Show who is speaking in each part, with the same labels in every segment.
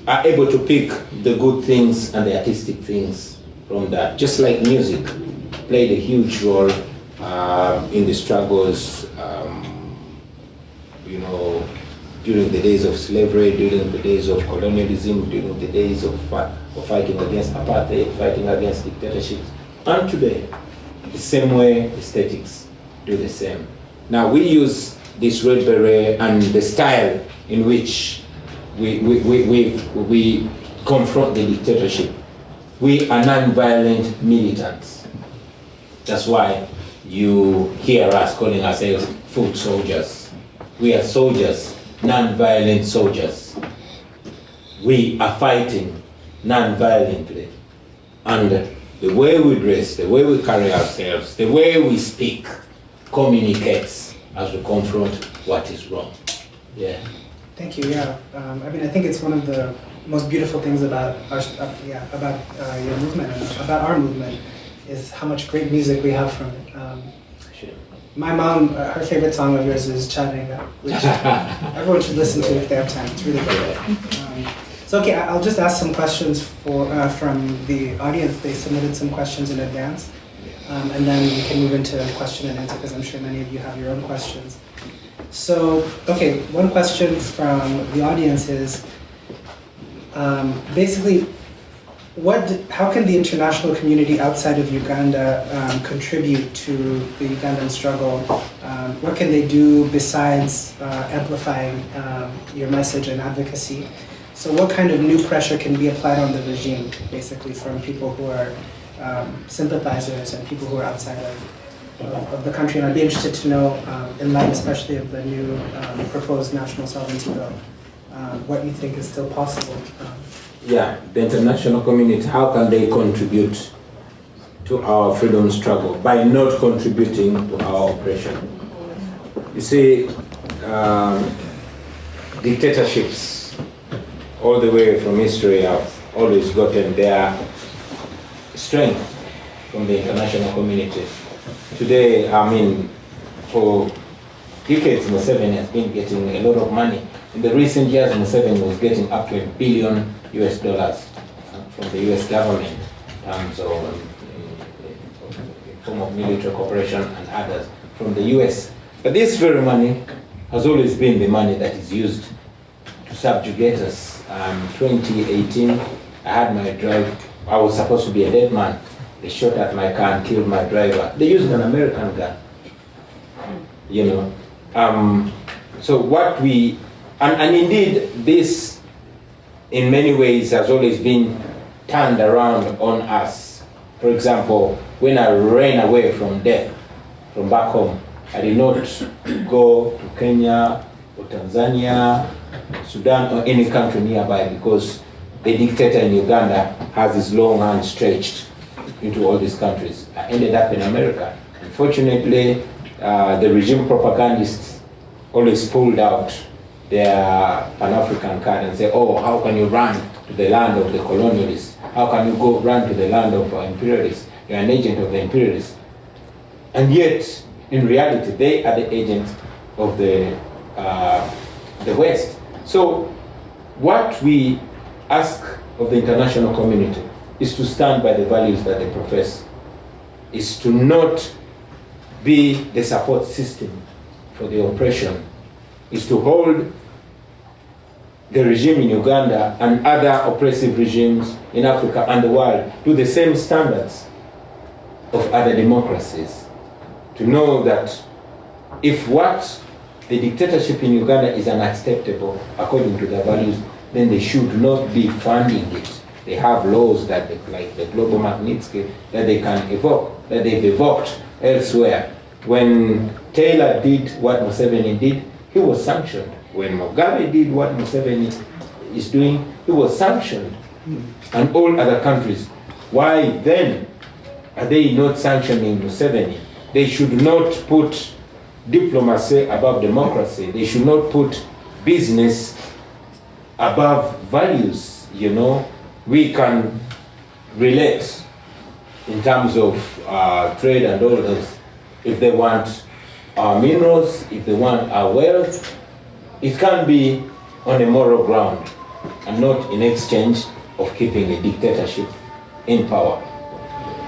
Speaker 1: are able to pick the good things and the artistic things from that. Just like music played a huge role in the struggles, during the days of slavery, during the days of colonialism, during the days of fighting against apartheid, fighting against dictatorships. And today, the same way aesthetics do the same. Now we use this red beret and the style in which we confront the dictatorship. We are non-violent militants. That's why you hear us calling ourselves foot soldiers. We are soldiers, non-violent soldiers. We are fighting non-violently. And the way we dress, the way we carry ourselves, the way we speak communicates as we confront what is wrong. Yeah.
Speaker 2: Thank you. Yeah. I think it's one of the most beautiful things about your movement and about our movement is how much great music we have from it. My mom, her favorite song of yours is Charenga, which everyone should listen to if they have time. It's really good. So okay, I'll just ask some questions from the audience. They submitted some questions in advance, and then we can move into question and answer because I'm sure many of you have your own questions. So, okay, one question from the audience is basically, how can the international community outside of Uganda contribute to the Ugandan struggle? What can they do besides amplifying your message and advocacy? So what kind of new pressure can be applied on the regime, basically, from people who are sympathizers and people who are outside of the country? And I'd be interested to know, in light especially of the new proposed national sovereignty bill, what you think is still possible.
Speaker 1: Yeah, the international community, how can they contribute to our freedom struggle by not contributing to our oppression? You see, dictatorships all the way from history have always gotten their strength from the international community. Today, for decades, Museveni has been getting a lot of money. In the recent years, Museveni was getting up to $1 billion from the US government, in form of military cooperation and others from the US. But this very money has always been the money that is used to subjugate us. 2018, I had my drive. I was supposed to be a dead man. They shot at my car and killed my driver. They used an American gun. So what we, and indeed this in many ways has always been turned around on us. For example, when I ran away from death, from back home, I did not go to Kenya or Tanzania, Sudan or any country nearby because the dictator in Uganda has his long hand stretched into all these countries. I ended up in America. Unfortunately, the regime propagandists always pulled out their Pan-African card and say, oh, how can you run to the land of the colonialists? How can you go run to the land of imperialists? You're an agent of the imperialists. And yet, in reality, they are the agents of the West. So what we ask of the international community is to stand by the values that they profess, is to not be the support system for the oppression, is to hold the regime in Uganda and other oppressive regimes in Africa and the world to the same standards of other democracies. To know that if what the dictatorship in Uganda is unacceptable according to their values, then they should not be funding it. They have laws that, like the Global Magnitsky, that they can evoke, that they've evoked elsewhere. When Taylor did what Museveni did, he was sanctioned. When Mugabe did what Museveni is doing, he was sanctioned. And all other countries. Why then are they not sanctioning Museveni? They should not put diplomacy above democracy. They should not put business above values, We can relate in terms of trade and all this. If they want our minerals, if they want our wealth, it can be on a moral ground. and not in exchange of keeping a dictatorship in power.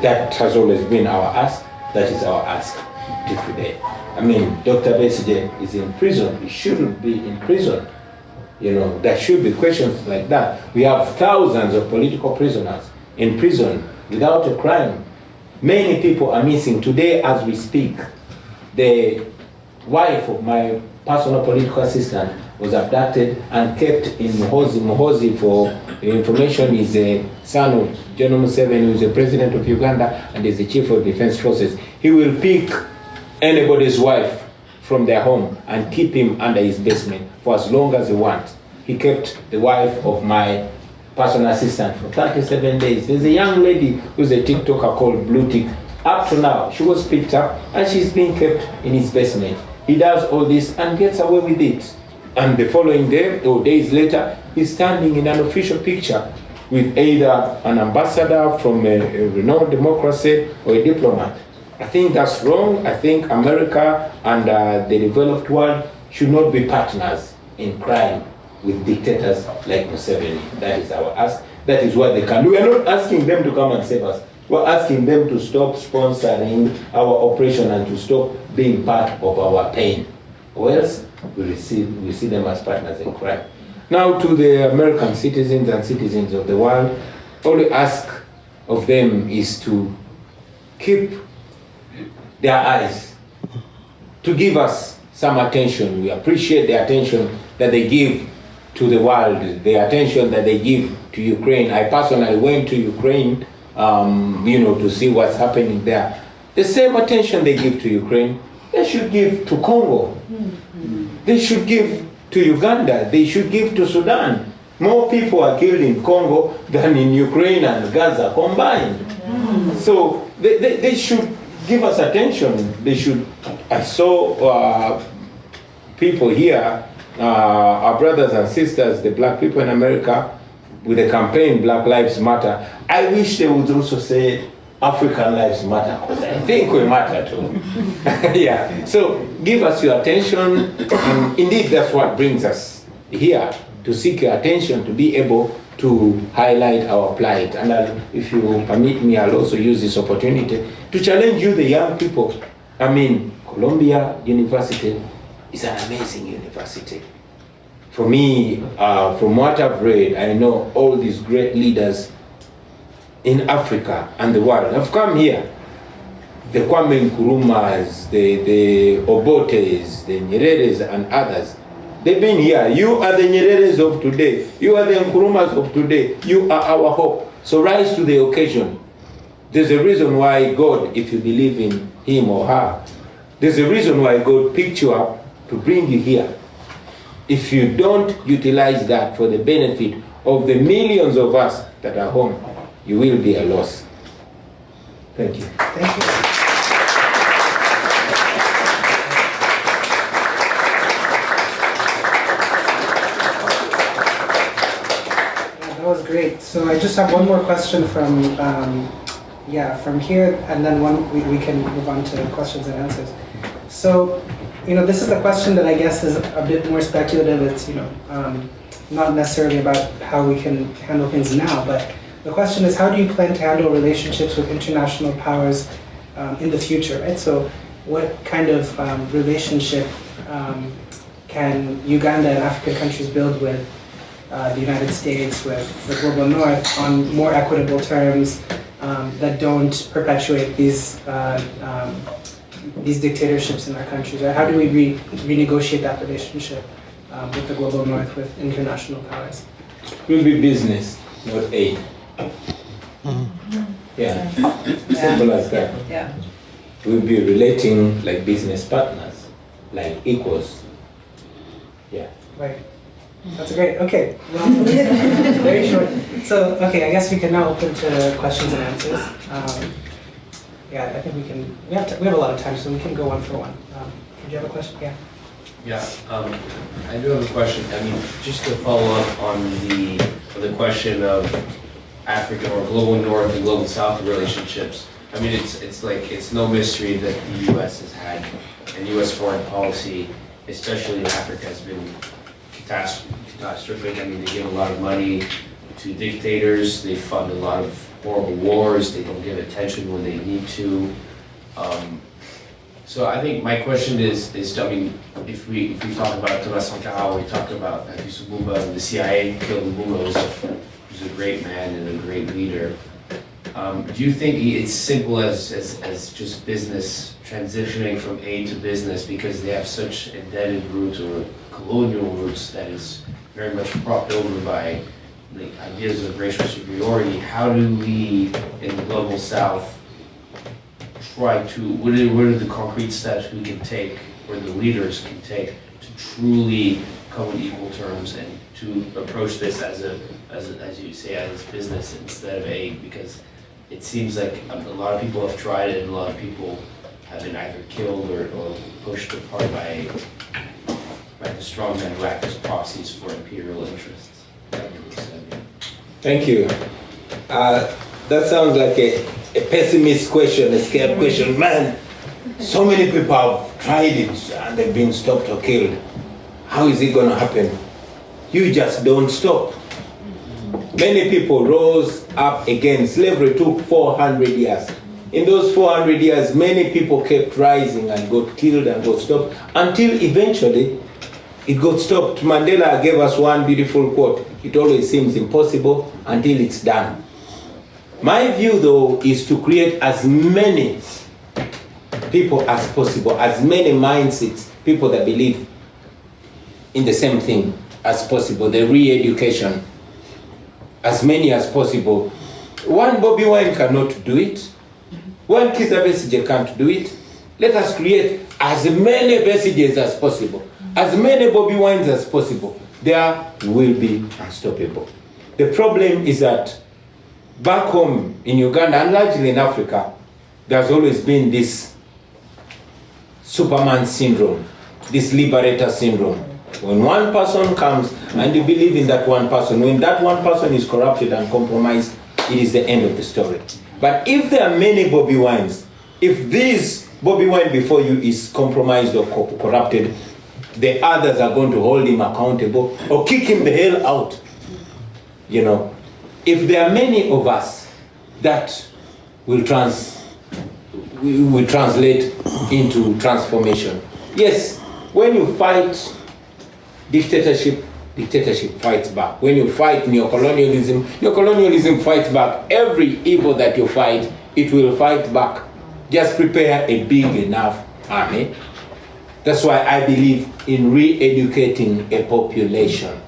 Speaker 1: That has always been our ask. That is our ask to today. I mean, Dr. Besigye is in prison. He shouldn't be in prison. You know, there should be questions like that. We have thousands of political prisoners in prison without a crime. Many people are missing. Today, as we speak, the wife of my personal political assistant was abducted and kept in Muhoozi. Muhoozi, for information, is a son of General Museveni, who is the president of Uganda and is the chief of defense forces. He will pick anybody's wife from their home and keep him under his basement for as long as he wants. He kept the wife of my personal assistant for 37 days. There's a young lady who's a TikToker called Blue Tick. Up to now, she was picked up and she's being kept in his basement. He does all this and gets away with it. And the following day, or days later, he's standing in an official picture with either an ambassador from a renowned democracy or a diplomat. I think that's wrong. I think America and the developed world should not be partners in crime with dictators like Museveni. That is our ask. That is what they can do. We are not asking them to come and save us. We're asking them to stop sponsoring our operation and to stop being part of our pain. Or else we see them as partners in crime. Now to the American citizens and citizens of the world, all we ask of them is to keep their eyes, to give us some attention. We appreciate the attention that they give to the world, the attention that they give to Ukraine. I personally went to Ukraine, to see what's happening there. The same attention they give to Ukraine, they should give to Congo. They should give to Uganda. They should give to Sudan. More people are killed in Congo than in Ukraine and Gaza combined. So they should give us attention. They should. I saw people here, our brothers and sisters, the black people in America, with the campaign Black Lives Matter. I wish they would also say African Lives Matter, because I think we matter too. Yeah. So give us your attention. And indeed, that's what brings us here, to seek your attention, to be able to highlight our plight. And if you permit me, I'll also use this opportunity to challenge you, the young people. I mean, Columbia University is an amazing university. For me, from what I've read, I know all these great leaders in Africa and the world have come here. The Kwame Nkrumahs, the Obotes, the Nyereres and others. They've been here. You are the Nyereres of today. You are the Nkrumahs of today. You are our hope. So rise to the occasion. There's a reason why God, if you believe in him or her, there's a reason why God picked you up to bring you here. If you don't utilize that for the benefit of the millions of us that are home, you will be a loss. Thank you.
Speaker 2: Thank you. That was great. So I just have one more question from here, and then we can move on to questions and answers. So, this is a question that I guess is a bit more speculative. It's, not necessarily about how we can handle things now, but the question is, how do you plan to handle relationships with international powers in the future, right? So what kind of relationship can Uganda and African countries build with the United States, with the global north, on more equitable terms that don't perpetuate these dictatorships in our countries, right? How do we renegotiate that relationship with the global north, with international powers?
Speaker 1: It will be business, not aid. Yeah, simple as that.
Speaker 3: Yeah.
Speaker 1: We'll be relating like business partners, like equals. Yeah.
Speaker 2: Right. That's great. Okay. Well, very short. So, okay, I guess we can now open to questions and answers. I think we can. We have a lot of time, so we can go one for one. Did you have a question? Yeah.
Speaker 4: Yeah, I do have a question. I mean, just to follow up on the question of African or global north and global south relationships. I mean, it's no mystery that the U.S. has had, and U.S. foreign policy, especially in Africa, has been catastrophic. I mean, they give a lot of money to dictators, they fund a lot of horrible wars, they don't give attention when they need to. So I think my question is I mean, if we talk about Thomas Sankara, we talk about Lumumba, the CIA killed Lumumba, was a great man and a great leader. Do you think it's simple as just business transitioning from aid to business because they have such indebted roots or colonial roots that is very much propped over by the ideas of racial superiority? How do we in the global south try to, what are the concrete steps we can take or the leaders can take to truly come in equal terms and to approach this as you say, as business instead of aid? Because it seems like a lot of people have tried it and a lot of people have been either killed or pushed apart by the strong men who act as proxies for imperial interests.
Speaker 1: Thank you. That sounds like a pessimist question, a scared question. Man, so many people have tried it and they've been stopped or killed. How is it going to happen? You just don't stop. Many people rose up again. Slavery took 400 years. In those 400 years, many people kept rising and got killed and got stopped until eventually it got stopped. Mandela gave us one beautiful quote: it always seems impossible until it's done. My view, though, is to create as many people as possible, as many mindsets, people that believe in the same thing as possible, the re-education, as many as possible. One Bobi Wine cannot do it. One Kizza Besigye can't do it. Let us create as many Besigyes as possible, as many Bobi Wines as possible. There will be unstoppable. The problem is that back home in Uganda and largely in Africa, there's always been this Superman syndrome, this liberator syndrome. When one person comes and you believe in that one person, when that one person is corrupted and compromised, it is the end of the story. But if there are many Bobi Wines, if this Bobi Wine before you is compromised or corrupted, the others are going to hold him accountable or kick him the hell out. You know, if there are many of us, that will translate into transformation. Yes, when you fight dictatorship, dictatorship fights back. When you fight neocolonialism, neocolonialism fights back. Every evil that you fight, it will fight back. Just prepare a big enough army. That's why I believe in re-educating a population.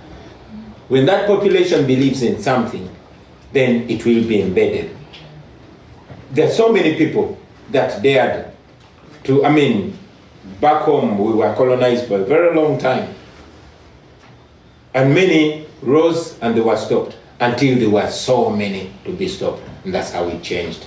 Speaker 1: When that population believes in something, then it will be embedded. There are so many people that dared to, back home we were colonized for a very long time. And many rose and they were stopped until there were so many to be stopped. And that's how it changed.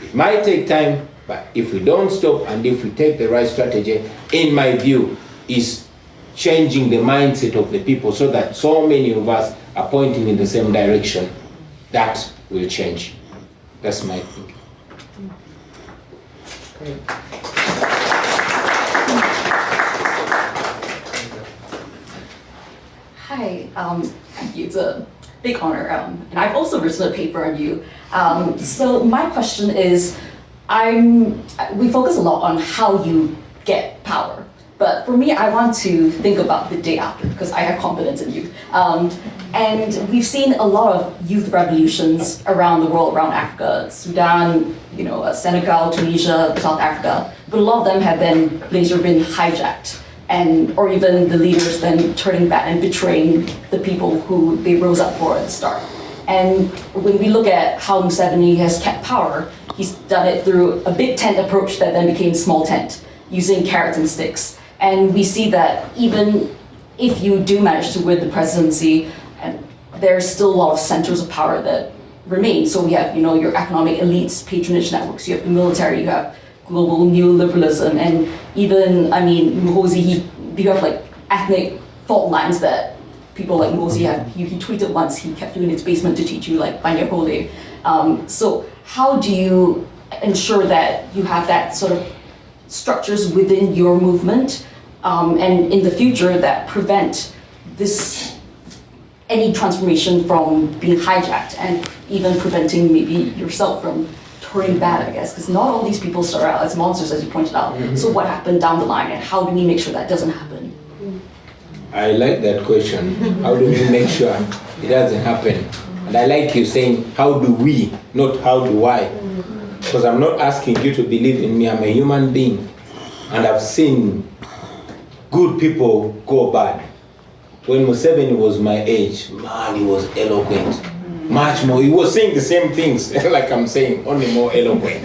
Speaker 1: It might take time, but if we don't stop and if we take the right strategy, in my view, is changing the mindset of the people so that so many of us are pointing in the same direction. That will change. That's my thinking.
Speaker 2: Great.
Speaker 3: Hi, thank you. It's a big honor. And I've also written a paper on you. So my question is, we focus a lot on how you get power. But for me, I want to think about the day after, because I have confidence in you. And we've seen a lot of youth revolutions around the world, around Africa, Sudan, Senegal, Tunisia, South Africa. But a lot of them have then later been hijacked, or even the leaders then turning back and betraying the people who they rose up for at the start. And when we look at how Museveni has kept power, he's done it through a big tent approach that then became small tent, using carrots and sticks. And we see that even if you do manage to win the presidency, and there's still a lot of centers of power that remain. So we have, your economic elites, patronage networks, you have the military, you have global neoliberalism, and even, Muhoozi, you have like ethnic fault lines that people like Muhoozi have. He tweeted once, he kept you in his basement to teach you like Banyakole. So how do you ensure that you have that sort of structures within your movement and in the future that prevent this any transformation from being hijacked and even preventing maybe yourself from turning bad, I guess, because not all these people start out as monsters, as you pointed out. So what happened down the line, and how do we make sure that doesn't happen?
Speaker 1: I like that question. How do we make sure it doesn't happen? And I like you saying, how do we, not how do I? Because I'm not asking you to believe in me. I'm a human being. And I've seen good people go bad. When Museveni was my age, man, he was eloquent. Much more. He was saying the same things like I'm saying, only more eloquent.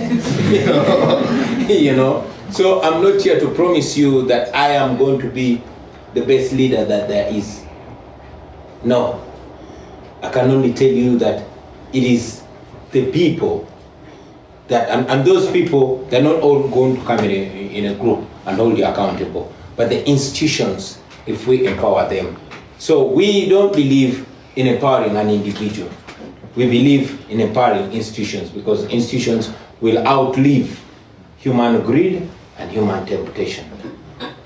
Speaker 1: You know? So I'm not here to promise you that I am going to be the best leader that there is. No. I can only tell you that it is the people that, and those people, they're not all going to come in a group and hold you accountable, but the institutions, if we empower them. So we don't believe in empowering an individual. We believe in empowering institutions, because institutions will outlive human greed and human temptation.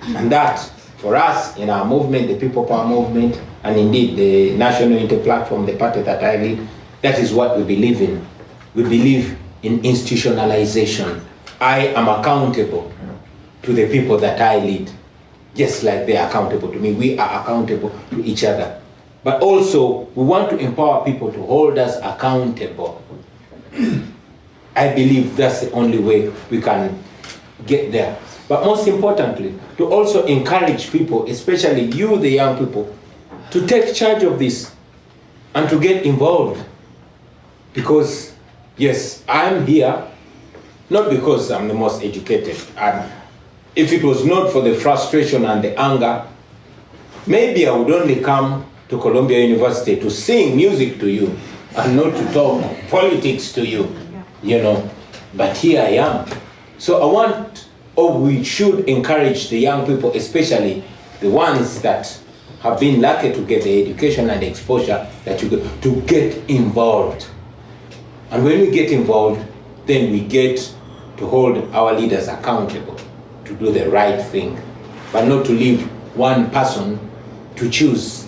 Speaker 1: And that, for us, in our movement, the People Power Movement, and indeed the National Unity Platform, the party that I lead, that is what we believe in. We believe in institutionalization. I am accountable to the people that I lead, just like they are accountable to me. We are accountable to each other. But also, we want to empower people to hold us accountable. I believe that's the only way we can get there. But most importantly, to also encourage people, especially you, the young people, to take charge of this and to get involved. Because, yes, I'm here, not because I'm the most educated. If it was not for the frustration and the anger, maybe I would only come to Columbia University to sing music to you and not to talk politics to you, you know. But here I am. So I want, or we should encourage the young people, especially the ones that have been lucky to get the education and exposure that you get, to get involved. And when we get involved, then we get to hold our leaders accountable to do the right thing, but not to leave one person to choose.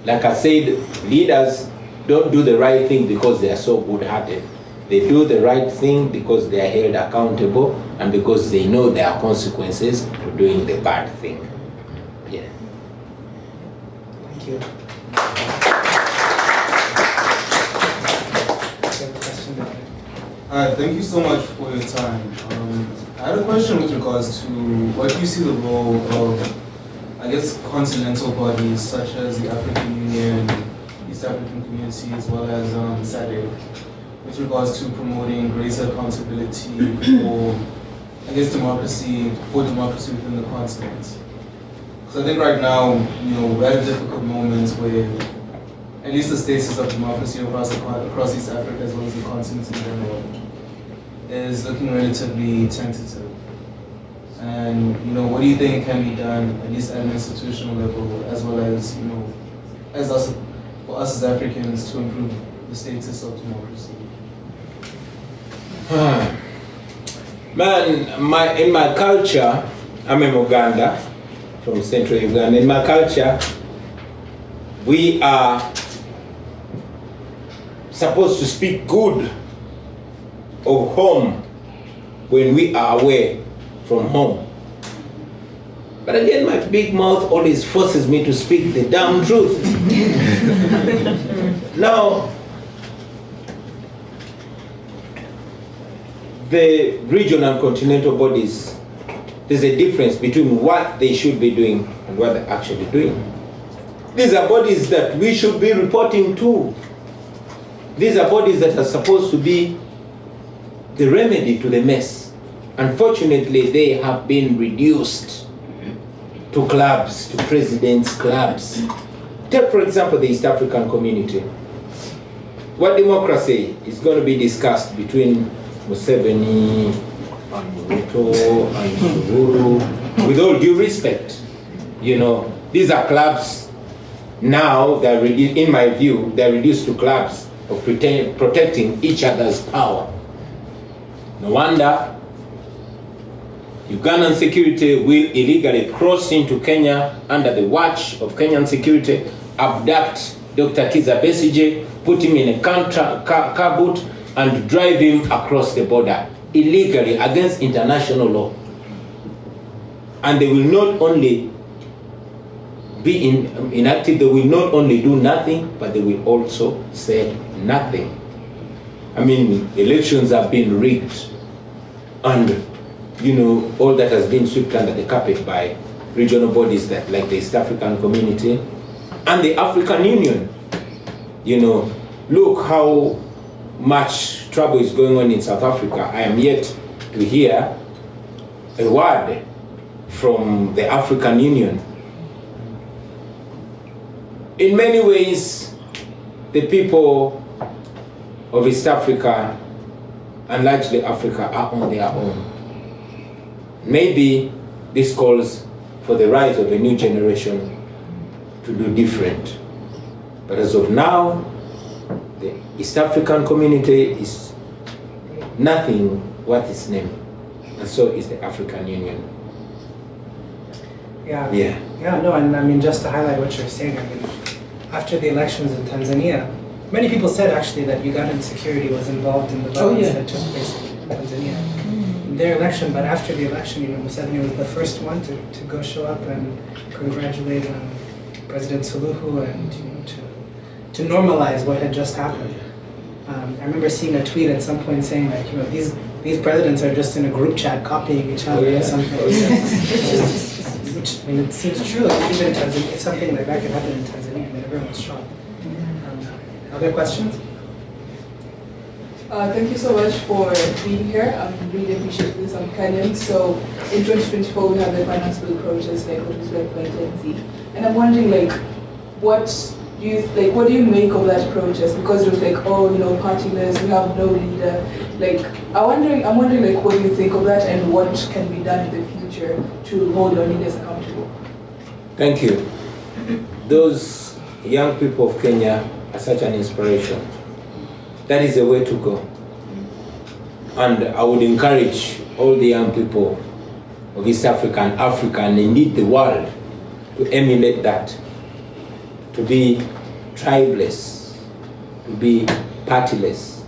Speaker 1: Like I said, leaders don't do the right thing because they are so good-hearted. They do the right thing because they are held accountable and because they know there are consequences to doing the bad thing. Yeah.
Speaker 2: Thank you.
Speaker 5: Hi, thank you so much for your time. I had a question with regards to what do you see the role of, I guess, continental bodies such as the African Union, East African Community, as well as SADC, with regards to promoting greater accountability for, I guess, democracy within the continent. Because I think right now, you know, we're at a difficult moment where at least the status of democracy across East Africa as well as the continent in general is looking relatively tentative. And, you know, what do you think can be done, at least at an institutional level, as well as, you know, for us as Africans to improve the status of democracy?
Speaker 1: Man, in my culture, I'm in Uganda, from central Uganda. In my culture, we are supposed to speak good of home when we are away from home. But again, my big mouth always forces me to speak the damn truth. Now, the regional and continental bodies, there's a difference between what they should be doing and what they're actually doing. These are bodies that we should be reporting to. These are bodies that are supposed to be the remedy to the mess. Unfortunately, they have been reduced to clubs, to presidents' clubs. Take, for example, the East African community. What democracy is going to be discussed between Museveni and Ruto and Uhuru, with all due respect? You know, these are clubs now, they're in my view, they're reduced to clubs of protecting each other's power. No wonder Ugandan security will illegally cross into Kenya under the watch of Kenyan security, abduct Dr. Kizza Besigye, put him in a car boot, and drive him across the border illegally against international law. And they will not only be inactive, they will not only do nothing, but they will also say nothing. I mean, elections have been rigged, and all that has been swept under the carpet by regional bodies that, like the East African Community and the African Union. Look how much trouble is going on in South Africa. I am yet to hear a word from the African Union. In many ways, the people of East Africa and largely Africa are on their own. Maybe this calls for the rise of a new generation to do different. But as of now, the East African community is nothing worth its name, and so is the African Union.
Speaker 2: And I mean, just to highlight what you're saying, I mean, after the elections in Tanzania, many people said actually that Ugandan security was involved in the violence that took place in Tanzania. In their election, but after the election, Museveni was the first one to go show up and congratulate President Suluhu and to normalize what had just happened. I remember seeing a tweet at some point saying like, these presidents are just in a group chat copying each other or something. Which, I mean, it seems true. Like, even in Tanzania, if something like that could happen in Tanzania, I mean, everyone's shocked. Other questions?
Speaker 6: Thank you so much for being here. I really appreciate this. I'm Kenyan. So in 2024, we have the finance bill protest, like what was like by Gen Z. And I'm wondering, like, what do you make of that protest? Because it was like, partyless, we have no leader. Like, I'm wondering, like, what do you think of that, and what can be done in the future to hold our leaders accountable?
Speaker 1: Thank you. Those young people of Kenya are such an inspiration. That is the way to go. And I would encourage all the young people of East Africa and indeed the world to emulate that, to be tribeless, to be partyless,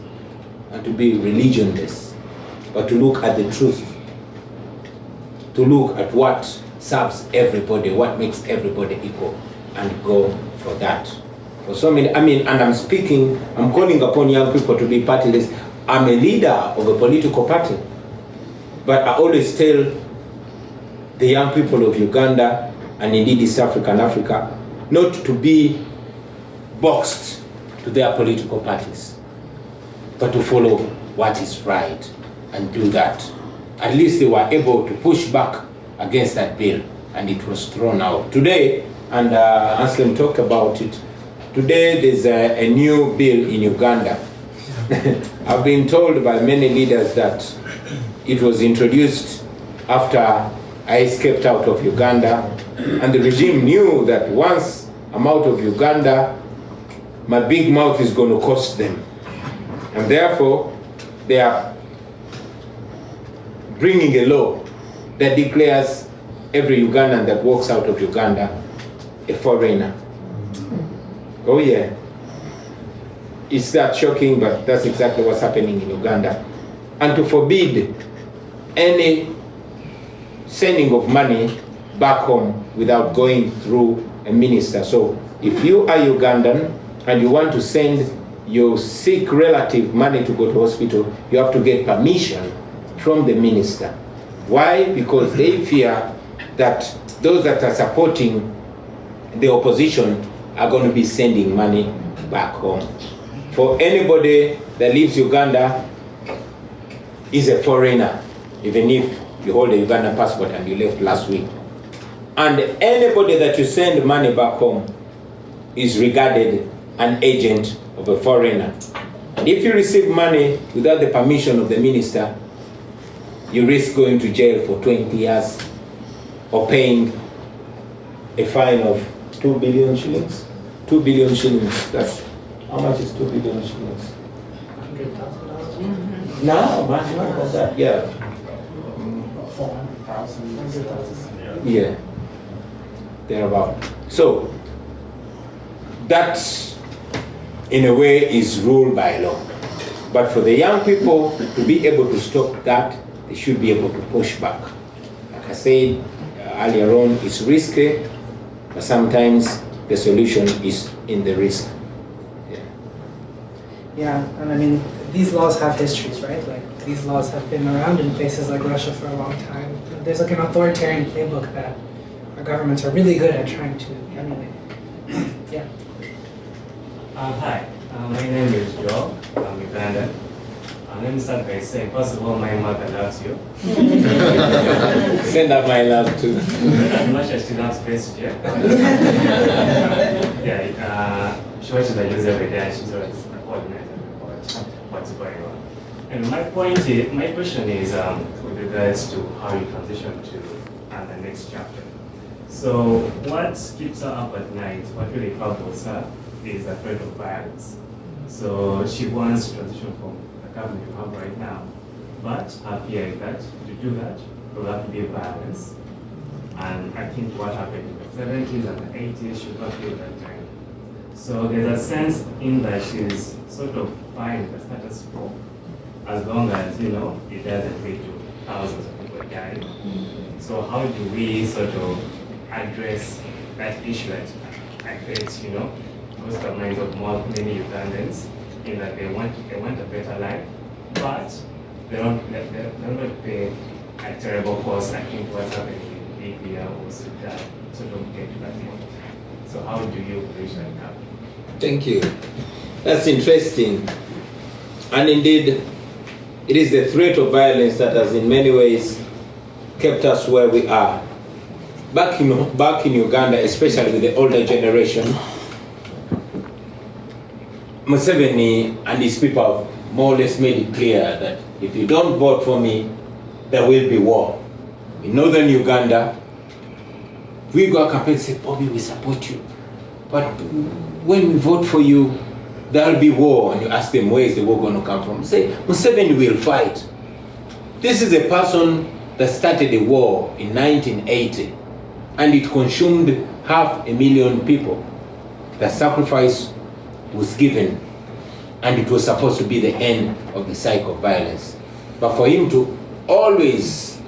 Speaker 1: and to be religionless, but to look at the truth, to look at what serves everybody, what makes everybody equal, and go for that. For so many, and I'm calling upon young people to be partyless. I'm a leader of a political party, but I always tell the young people of Uganda and indeed East Africa and Africa not to be boxed to their political parties, but to follow what is right and do that. At least they were able to push back against that bill, and it was thrown out. Today, and Anselm talked about it, today there's a new bill in Uganda. I've been told by many leaders that it was introduced after I escaped out of Uganda, and the regime knew that once I'm out of Uganda, my big mouth is going to cost them. And therefore, they are bringing a law that declares every Ugandan that walks out of Uganda a foreigner. Oh yeah. It's that shocking, but that's exactly what's happening in Uganda. And to forbid any sending of money back home without going through a minister. So if you are Ugandan and you want to send your sick relative money to go to hospital, you have to get permission from the minister. Why? Because they fear that those that are supporting the opposition are going to be sending money back home. For anybody that leaves Uganda is a foreigner, even if you hold a Ugandan passport and you left last week. And anybody that you send money back home is regarded an agent of a foreigner. And if you receive money without the permission of the minister, you risk going to jail for 20 years or paying a fine of 2 billion shillings. 2 billion shillings, that's, how much is 2 billion shillings?
Speaker 2: $100,000?
Speaker 1: No, much more than that, yeah.
Speaker 2: 400,000.
Speaker 1: Yeah, thereabout. So, that in a way, is ruled by law. But for the young people to be able to stop that, they should be able to push back. Like I said earlier on, it's risky, but sometimes the solution is in the risk.
Speaker 2: Yeah, and I mean, these laws have histories, right? Like, these laws have been around in places like Russia for a long time. There's like an authoritarian playbook that our governments are really good at trying to emulate. Yeah.
Speaker 7: Hi, my name is Joe. I'm Ugandan. Let me start by saying, first of all, my mother loves you.
Speaker 1: Send out my love too.
Speaker 7: As much as she loves Besigye. Yeah, she watches the news every day and she's always coordinated about what's going on. And my question is with regards to how you transition to the next chapter. So what keeps her up at night, what really troubles her, is the threat of violence. So she wants to transition from the government you have right now, but her fear is that to do that, there will have to be violence. And I think what happened in the 70s and the 80s should not be at that time. So there's a sense in that she's sort of fine with the status quo, as long as, you know, it doesn't lead to thousands of people dying. So how do we sort of address that issue that affects, you know, most of minds of many Ugandans, in that they want a better life, but they're not pay a terrible cost. I think what's happening in Libya or Sudan sort of get to that point. So how do you bridge that gap?
Speaker 1: Thank you. That's interesting. And indeed, it is the threat of violence that has in many ways kept us where we are. Back in Uganda, especially with the older generation, Museveni and his people have more or less made it clear that if you don't vote for me, there will be war. In northern Uganda, we go campaign and say, Bobi, we support you. But when we vote for you, there will be war. And you ask them, where is the war going to come from? Say, Museveni will fight. This is a person that started a war in 1980, and it consumed 500,000 people. The sacrifice was given, and it was supposed to be the end of the cycle of violence. But for him to always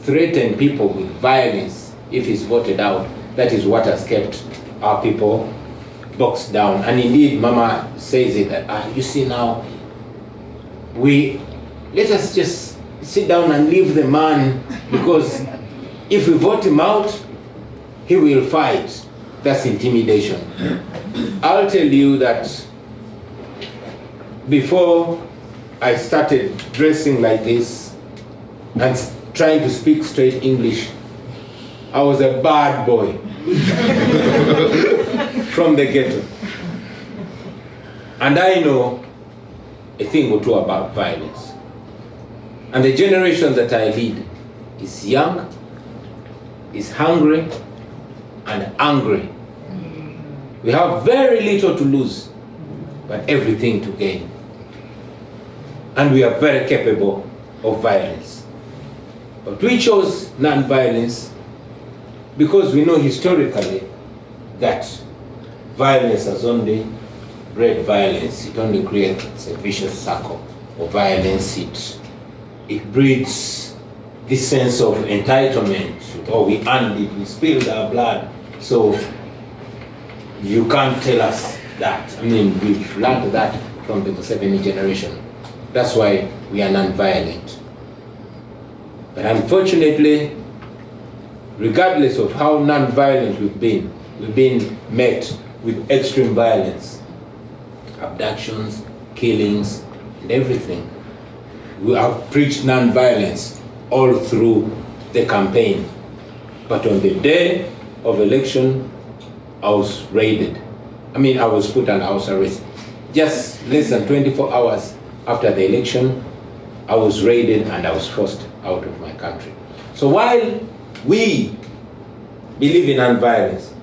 Speaker 1: threaten people with violence if he's voted out, that is what has kept our people boxed down. And indeed, Mama says it, that you see now, let us just sit down and leave the man, because if we vote him out, he will fight. That's intimidation. I'll tell you that before I started dressing like this and trying to speak straight English, I was a bad boy from the ghetto. And I know a thing or two about violence. And the generation that I lead is young, is hungry, and angry. We have very little to lose, but everything to gain. And we are very capable of violence. But we chose non-violence because we know historically that violence has only bred violence. It only creates a vicious circle of violence. It breeds this sense of entitlement. Oh, we earned it, we spilled our blood, so you can't tell us that. I mean, we've learned that from the Museveni generation. That's why we are non-violent. But unfortunately, regardless of how non-violent we've been met with extreme violence, abductions, killings, and everything. We have preached non-violence all through the campaign. But on the day of election, I was raided. I was put on house arrest. Just less than 24 hours after the election, I was raided and I was forced out of my country. So while we believe in non-violence,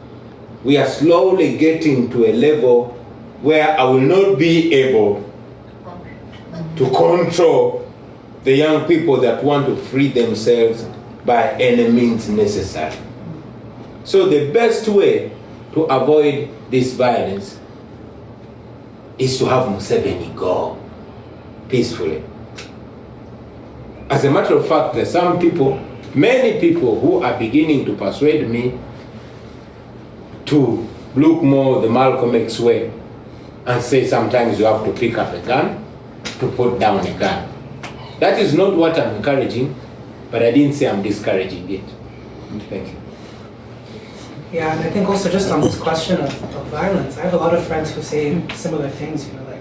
Speaker 1: we are slowly getting to a level where I will not be able to control the young people that want to free themselves by any means necessary. So the best way to avoid this violence is to have Museveni go peacefully. As a matter of fact, there are some people, many people who are beginning to persuade me to look more the Malcolm X way and say sometimes you have to pick up a gun to put down a gun. That is not what I'm encouraging, but I didn't say I'm discouraging it. Thank you.
Speaker 2: Yeah, and I think also just on this question of violence, I have a lot of friends who say similar things, you know, like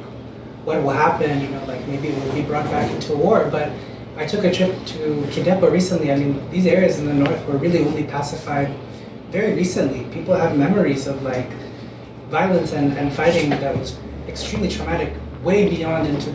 Speaker 2: what will happen, you know, like maybe we'll be brought back into a war. But I took a trip to Kidepo recently. I mean, these areas in the north were really only pacified very recently. People have memories of like violence and fighting that was extremely traumatic, way beyond into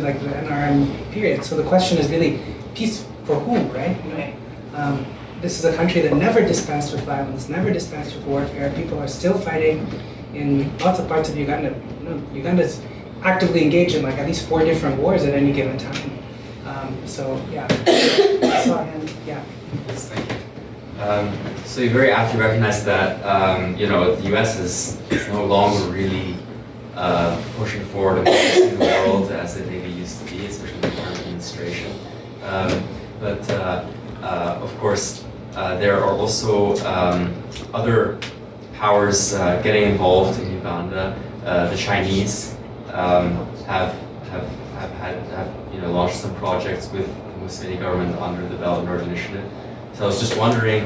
Speaker 2: like the NRM period. So the question is really peace for whom, right? You know, this is a country that never dispensed with violence, never dispensed with warfare. People are still fighting in lots of parts of Uganda. You know, Uganda's actively engaged in like at least 4 different wars at any given time. So yeah, I saw him. Yeah.
Speaker 8: Yes, thank you. So you very aptly recognize that you know, the U.S. is no longer really pushing forward and focusing the world as it maybe used to be, especially in the current administration. But of course, there are also other powers getting involved in Uganda. The Chinese have you know, launched some projects with the Museveni government under the Belt and Road Initiative. So I was just wondering,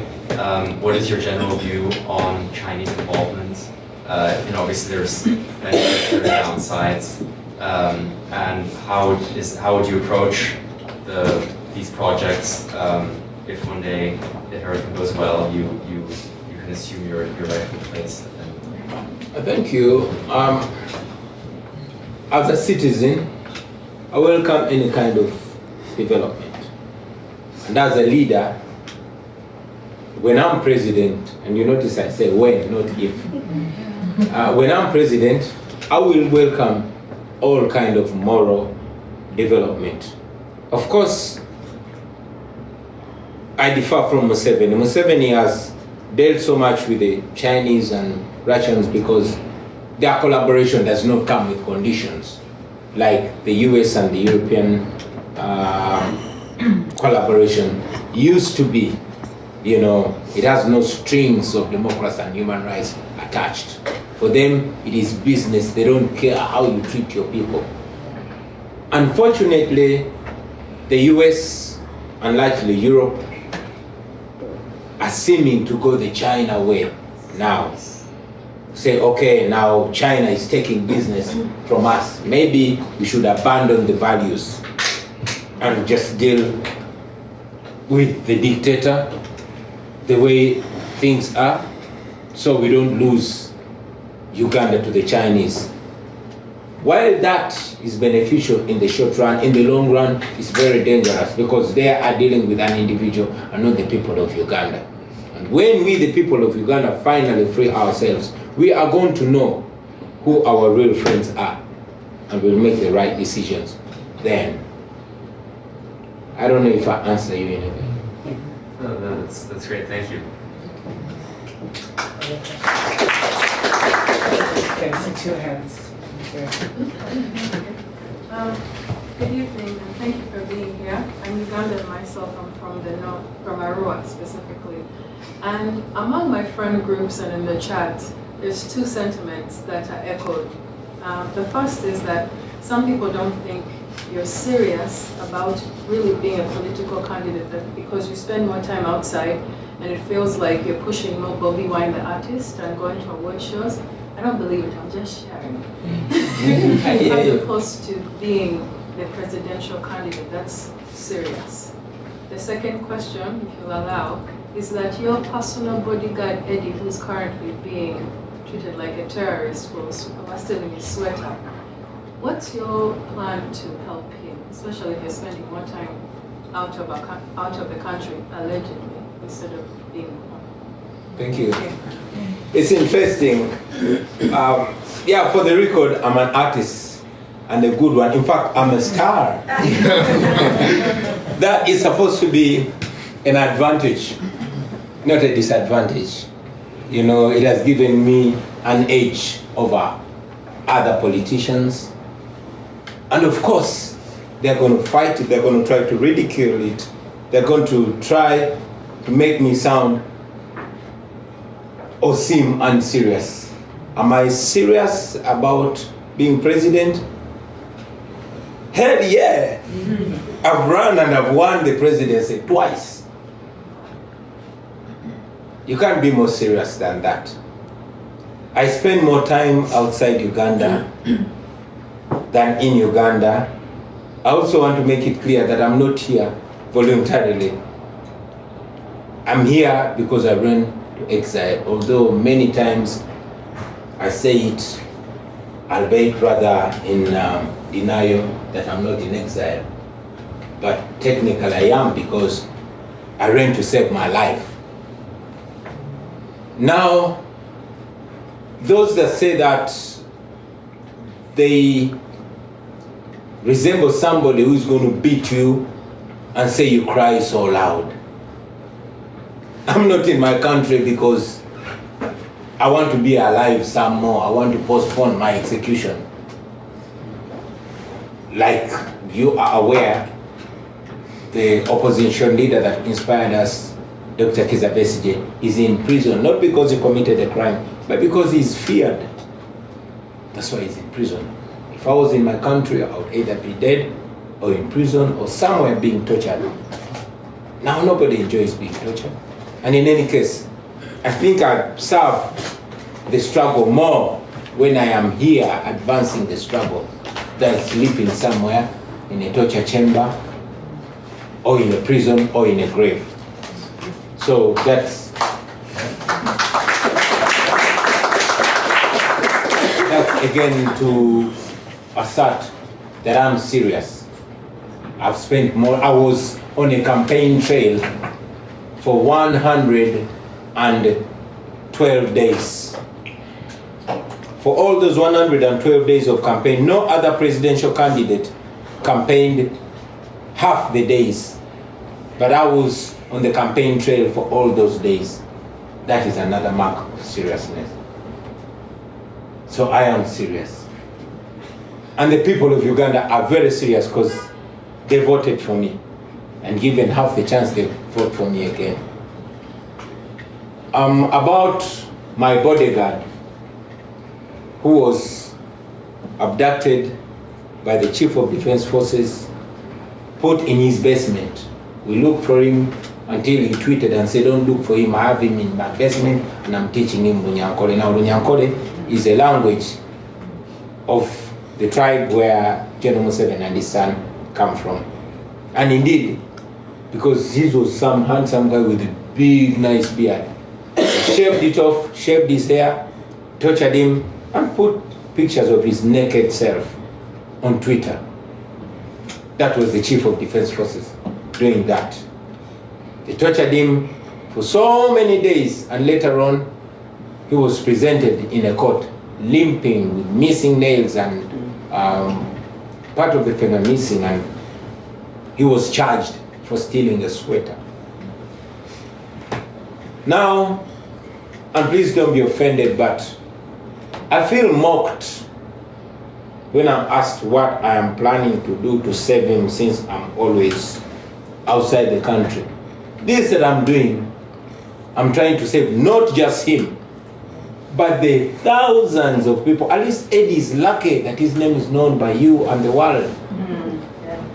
Speaker 8: what is your general view on Chinese involvement? You know, obviously there's many downsides, and how would you approach these projects if one day, if everything goes well, you can assume your rightful place?
Speaker 1: Thank you. As a citizen, I welcome any kind of development. And as a leader, when I'm president, and you notice I say when, not if. When I'm president, I will welcome all kind of moral development. Of course, I differ from Museveni. Museveni has dealt so much with the Chinese and Russians because their collaboration does not come with conditions like the US and the European collaboration used to be. You know, it has no strings of democracy and human rights attached. For them, it is business. They don't care how you treat your people. Unfortunately, the US and largely Europe are seeming to go the China way now. Say, okay, now China is taking business from us. Maybe we should abandon the values and just deal with the dictator the way things are, so we don't lose Uganda to the Chinese. While that is beneficial in the short run, in the long run, it's very dangerous because they are dealing with an individual and not the people of Uganda. And when we, the people of Uganda, finally free ourselves, we are going to know who our real friends are and we'll make the right decisions then. I don't know if I answer you anything.
Speaker 8: No, that's great, thank you.
Speaker 2: Okay, so 2 hands.
Speaker 9: Good evening, and thank you for being here. I'm Ugandan myself. I'm from the north, from Arua specifically. And among my friend groups and in the chat, there's 2 sentiments that are echoed. The first is that some people don't think you're serious about really being a political candidate, that because you spend more time outside and it feels like you're pushing more Bobi Wine the artist and going to award shows. I don't believe it, I'm just sharing. As opposed to being the presidential candidate, that's serious. The second question, if you'll allow, is that your personal bodyguard, Eddie, who's currently being treated like a terrorist for stealing his sweater, what's your plan to help him, especially if you're spending more time out of the country, allegedly, instead of being home?
Speaker 1: Thank you. It's interesting. Yeah, for the record, I'm an artist and a good one. In fact, I'm a star. That is supposed to be an advantage, not a disadvantage. You know, it has given me an edge over other politicians. And of course, they're going to fight it, they're going to try to ridicule it, they're going to try to make me sound or seem unserious. Am I serious about being president? Hell yeah! I've run and I've won the presidency twice. You can't be more serious than that. I spend more time outside Uganda than in Uganda. I also want to make it clear that I'm not here voluntarily. I'm here because I ran to exile, although many times I say it, albeit rather in denial that I'm not in exile. But technically I am, because I ran to save my life. Now, those that say that they resemble somebody who's going to beat you and say you cry so loud. I'm not in my country because I want to be alive some more. I want to postpone my execution. Like you are aware, the opposition leader that inspired us, Dr. Kizza Besigye, is in prison, not because he committed a crime, but because he's feared. That's why he's in prison. If I was in my country, I would either be dead or in prison or somewhere being tortured. Now nobody enjoys being tortured. And in any case, I think I serve the struggle more when I am here advancing the struggle than sleeping somewhere in a torture chamber or in a prison or in a grave. So that's again to assert that I'm serious. I've spent more, I was on a campaign trail for 112 days. For all those 112 days of campaign, no other presidential candidate campaigned half the days. But I was on the campaign trail for all those days. That is another mark of seriousness. So I am serious. And the people of Uganda are very serious because they voted for me. And given half the chance, they vote for me again. About my bodyguard, who was abducted by the Chief of Defense Forces, put in his basement. We looked for him until he tweeted and said, don't look for him, I have him in my basement and I'm teaching him Lunyankole. Now Lunyankole is a language of the tribe where General Museveni and his son come from. And indeed, because he was some handsome guy with a big, nice beard, shaved it off, shaved his hair, tortured him, and put pictures of his naked self on Twitter. That was the Chief of Defense Forces doing that. They tortured him for so many days, and later on, he was presented in a court, limping, with missing nails and part of the finger missing, and he was charged for stealing a sweater. Now, and please don't be offended, but I feel mocked when I'm asked what I am planning to do to save him, since I'm always outside the country. This that I'm doing, I'm trying to save not just him, but the thousands of people. At least Eddie is lucky that his name is known by you and the world.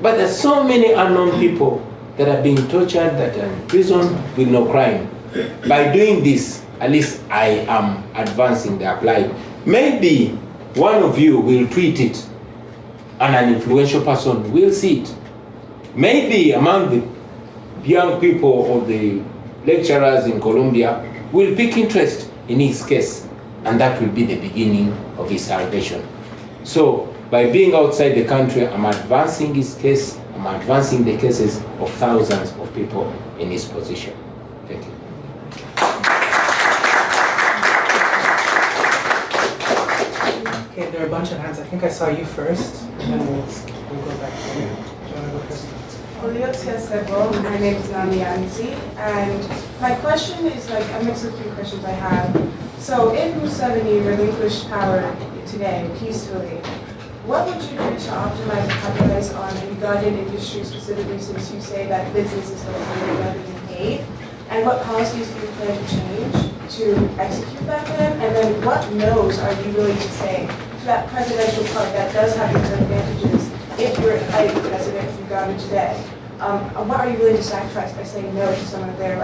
Speaker 1: But there's so many unknown people that are being tortured, that are in prison with no crime. By doing this, at least I am advancing the plight. Maybe one of you will tweet it and an influential person will see it. Maybe among the young people or the lecturers in Colombia will pick interest in his case, and that will be the beginning of his salvation. So by being outside the country, I'm advancing his case, I'm advancing the cases of thousands of people in his position. Thank you.
Speaker 2: Okay, there are a bunch of hands. I think I saw you first, and then we'll go back to you. Do you want to go first?
Speaker 10: My name is Nami Anzi, and my question is like a mix of three questions I have. So if Museveni relinquished power today peacefully, what would you do to optimize and capitalize on the Ugandan industry specifically, since you say that business is ultimately rather than aid? And what policies do you plan to change to execute that plan? And then what no's are you willing to say to that presidential part that does have these advantages if you're the president of Uganda today? What are you willing to sacrifice by saying no to some of their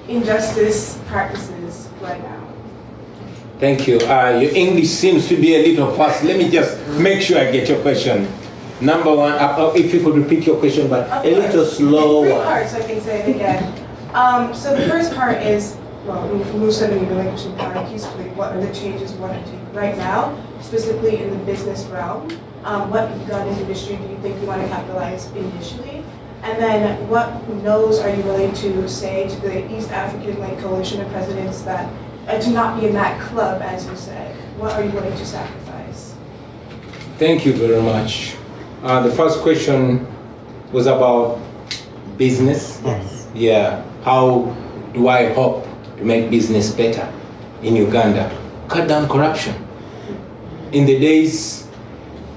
Speaker 10: injustice practices right now?
Speaker 1: Thank you. Your English seems to be a little fast. Let me just make sure I get your question. Number one, if you could repeat your question, but a little slower.
Speaker 10: Three parts, I can say it again. So the first part is, well, Museveni relinquishing power peacefully. What are the changes you want to do right now, specifically in the business realm? What Ugandan industry do you think you want to capitalize initially? And then what no's are you willing to say to the East African coalition of presidents that to not be in that club, as you said? What are you willing to sacrifice?
Speaker 1: Thank you very much. The first question was about business.
Speaker 10: Yes.
Speaker 1: Yeah. How do I hope to make business better in Uganda? Cut down corruption. In the days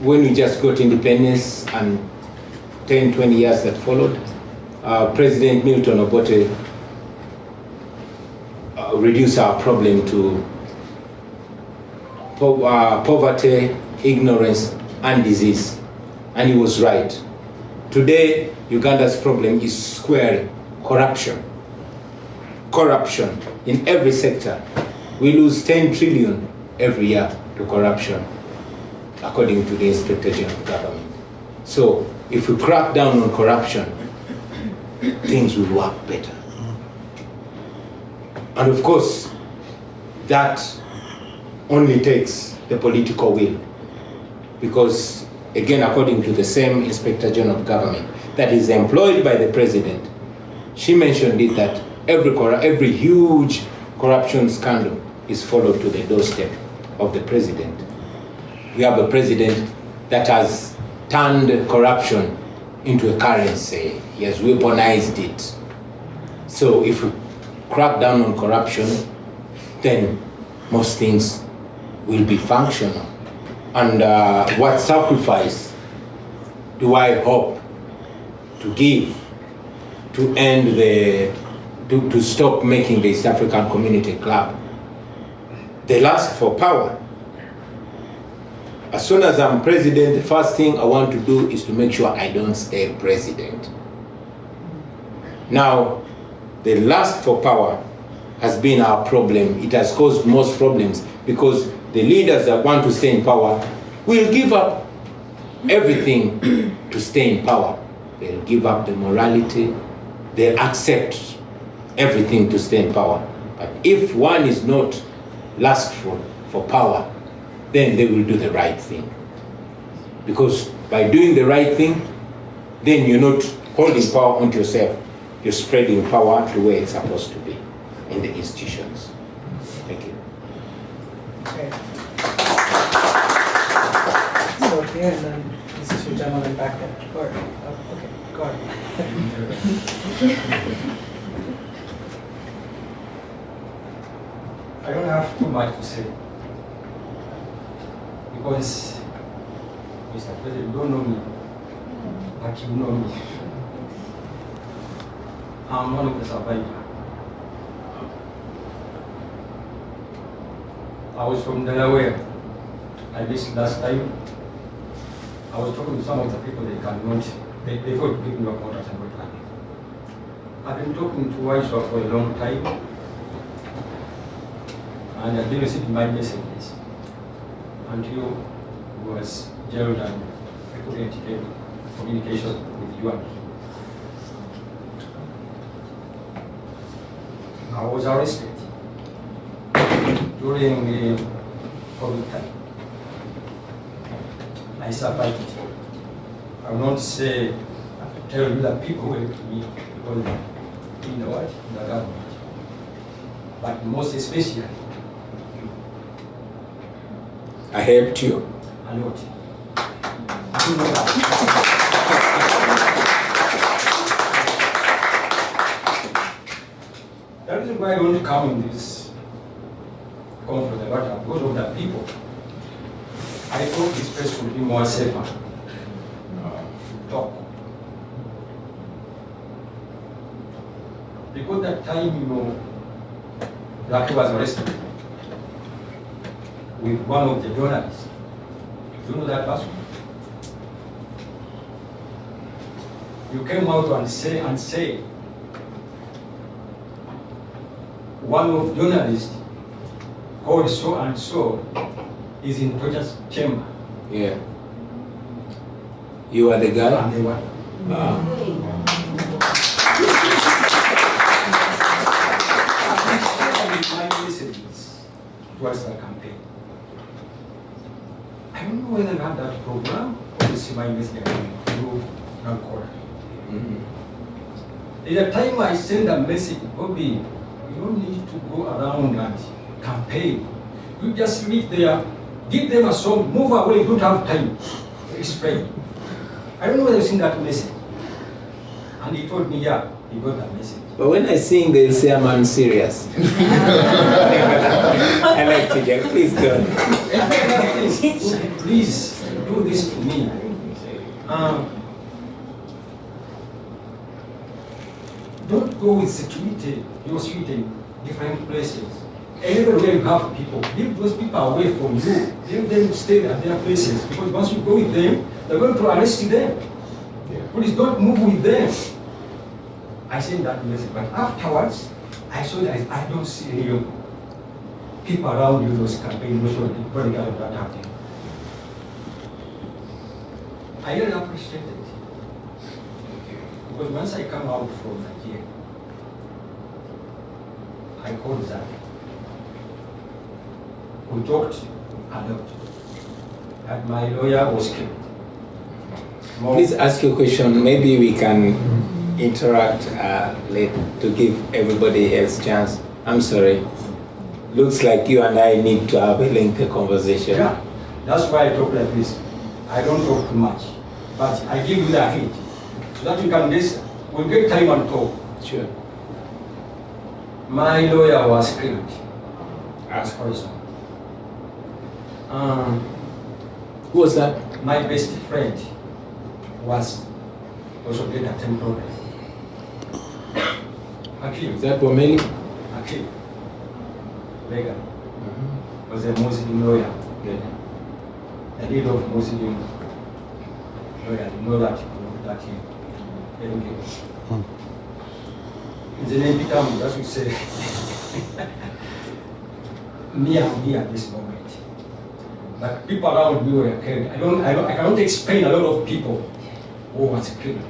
Speaker 1: when we just got independence and 10, 20 years that followed, President Milton Obote reduced our problem to poverty, ignorance, and disease. And he was right. Today, Uganda's problem is square corruption. Corruption in every sector. We lose 10 trillion every year to corruption, according to the Inspector General of Government. So, if we crack down on corruption, things will work better. And of course, that only takes the political will. Because, again, according to the same Inspector General of Government that is employed by the President, she mentioned it that every huge corruption scandal is followed to the doorstep of the President. We have a President that has turned corruption into a currency. He has weaponized it. So if we crack down on corruption, then most things will be functional. And what sacrifice do I hope to give to end to stop making the East African Community Club the lust for power? As soon as I'm president, the first thing I want to do is to make sure I don't stay president. Now, the lust for power has been our problem. It has caused most problems because the leaders that want to stay in power will give up everything to stay in power. They'll give up the morality. They'll accept everything to stay in power. But if one is not lustful for power, then they will do the right thing. Because by doing the right thing, then you're not holding power onto yourself. You're spreading power to where it's supposed to be, in the institutions. Thank you.
Speaker 2: Okay. So here and then this two gentlemen back there. Or, okay, go ahead.
Speaker 11: I don't have too much to say because Mr. President, you don't know me, but you know me. I'm one of the survivors. I was from Delaware. I visited last time. I was talking to some of the people they cannot, they thought people were not as important. I've been talking to Waiswa for a long time, and I didn't receive my messages until he was jailed and I couldn't get communication with you and me. I was arrested during the COVID time. I survived it. I will not say, tell you that people helped me because in the what? In the government. But most especially,
Speaker 1: I helped you.
Speaker 11: a lot. That is why I want to come in this conflict and whatever because of the people. I thought this place would be more safer to talk. Because that time, you know, Blackie was arrested with one of the journalists. Do you know that person? You came out and say, one of the journalists called so and so is in torture chamber.
Speaker 1: Yeah. You are the guy?
Speaker 11: And they were. My messages towards the campaign. I don't know whether I have that program or you see my message through non-quarter. At the time I send a message, Bobi, you don't need to go around and campaign. You just meet there, give them a song, move away, you don't have time to explain. I don't know whether you've seen that message. And he told me, yeah, he got that message.
Speaker 1: But when I sing, they say I'm unserious. I like to get, please go.
Speaker 11: Please do this to me. Don't go with security, your security in different places. Everywhere you have people, leave those people away from you. Leave them stay at their places. Because once you go with them, they're going to arrest them. Please don't move with them. I sent that message, but afterwards, I saw that I don't see any people around you, those campaign, those political that happening. I really appreciate it. Because once I come out from Nigeria, I called Zach. We talked a lot. And my lawyer was killed.
Speaker 1: Please ask your question. Maybe we can interact to give everybody else chance. I'm sorry. Looks like you and I need to have a lengthy conversation.
Speaker 11: Yeah, that's why I talk like this. I don't talk too much, but I give you the hint so that you can listen. We'll get time and talk.
Speaker 1: Sure.
Speaker 11: My lawyer was killed as poison.
Speaker 1: Who was that?
Speaker 11: My best friend was also dead at temporary.
Speaker 1: Is that Bomeli?
Speaker 11: Akil. Lega was a Muslim lawyer.
Speaker 1: Yeah.
Speaker 11: The leader of Muslim lawyer. You know that he His name Peter, that's what we say. Me at this moment. But people around me were killed. I cannot explain a lot of people who was killed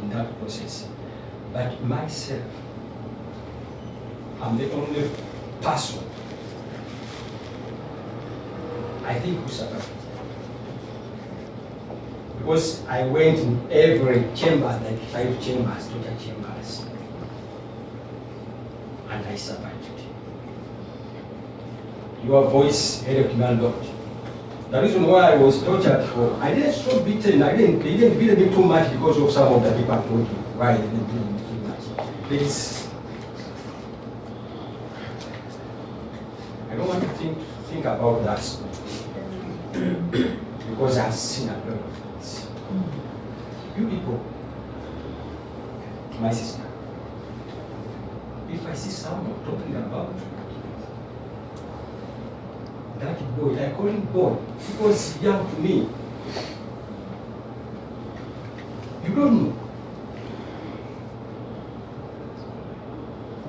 Speaker 11: in that process. But myself, I'm the only person I think who survived. Because I went in every chamber, like 5 chambers, torture chambers, and I survived. Your voice helped me a lot. The reason why I was tortured for, I didn't stop beaten, they didn't beat me too much because of some of the people told me why they didn't beat me too much. Please, I don't want to think about that because I've seen a lot of things. You people, my sister, if I see someone talking about that boy, I call him boy because he's young to me. You don't know.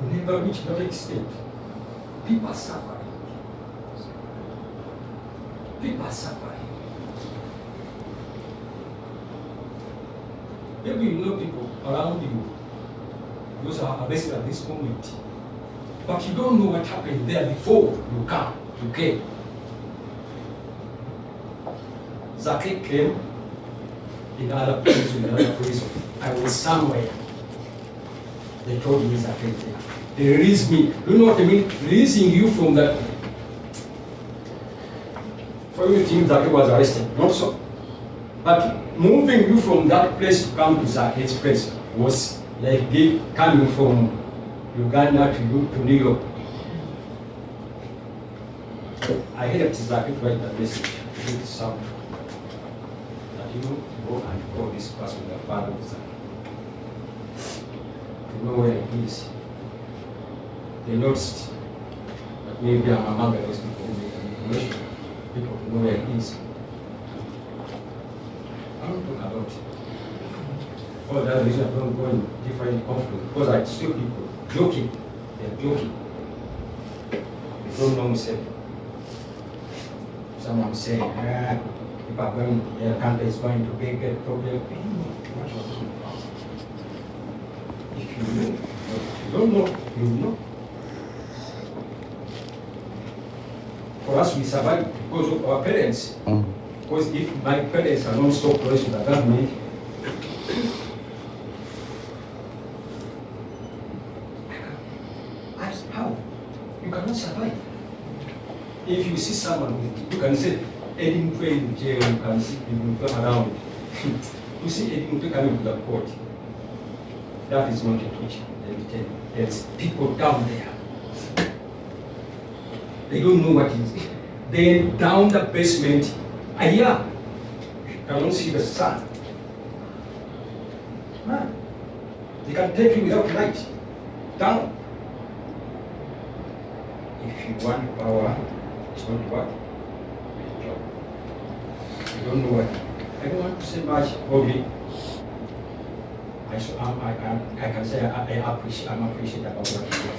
Speaker 11: You never reach that extent. People are suffering. People are suffering. Maybe you know people around you, those are arrested at this moment. But you don't know what happened there before you come, you came. Zaki came in another prison, I was somewhere. They told me Zaki there. They released me. You know what I mean? Releasing you from that. For you to think Zaki was arrested, not so. But moving you from that place to come to Zaki's place was like coming from Uganda to New York. I helped Zaki to write the message with some that go and call this person the father of Zaki. To know where he is. They noticed that maybe I'm among those people who make an information. People who know where he is. I don't talk about it. For that reason, I don't go in different conflicts because I see people joking. They're joking. They don't know Museveni. Someone saying, if I'm going, the country is going to be a problem. If you know, if you don't know, you know. For us, we survive because of our parents. Because if my parents are not so close to the government, how? You cannot survive. If you see someone, you can say, Eddie Mutwe in jail, you can see people around. You see Eddie Mutwe coming to the court. That is not a teacher, let me tell you. There's people down there. They don't know what it is. Then down the basement, you cannot see the sun. Man, they can take you without light. Down. If you want power, it's not what? Job. You don't know what. I don't want to say much, Bobi. I can say I'm appreciative about what you do.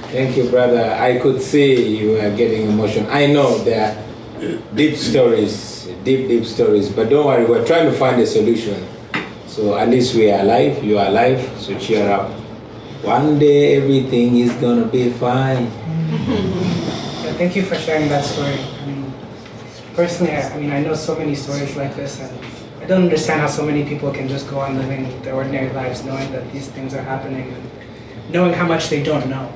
Speaker 1: Thank you, brother. I could see you are getting emotional. I know there are deep stories, deep stories, but don't worry, we're trying to find a solution. So at least we are alive, you are alive, so cheer up. One day everything is gonna be fine.
Speaker 2: Thank you for sharing that story. I mean, personally, I know so many stories like this, and I don't understand how so many people can just go on living their ordinary lives knowing that these things are happening and knowing how much they don't know.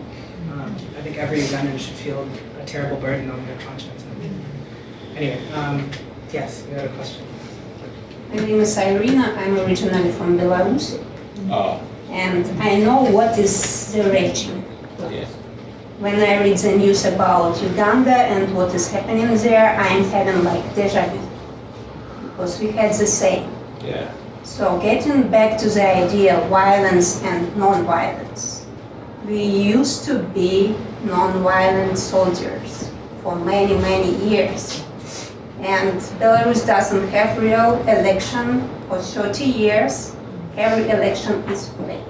Speaker 2: I think every Ugandan should feel a terrible burden on their conscience. Anyway, yes, you had a question.
Speaker 12: My name is Irina. I'm originally from Belarus.
Speaker 1: Oh.
Speaker 12: And I know what is the raging.
Speaker 1: Yes.
Speaker 12: When I read the news about Uganda and what is happening there, I'm having like deja vu. Because we had the same.
Speaker 1: Yeah.
Speaker 12: So getting back to the idea of violence and non-violence. We used to be non-violent soldiers for many, many years. And Belarus doesn't have real election for 30 years. Every election is fake.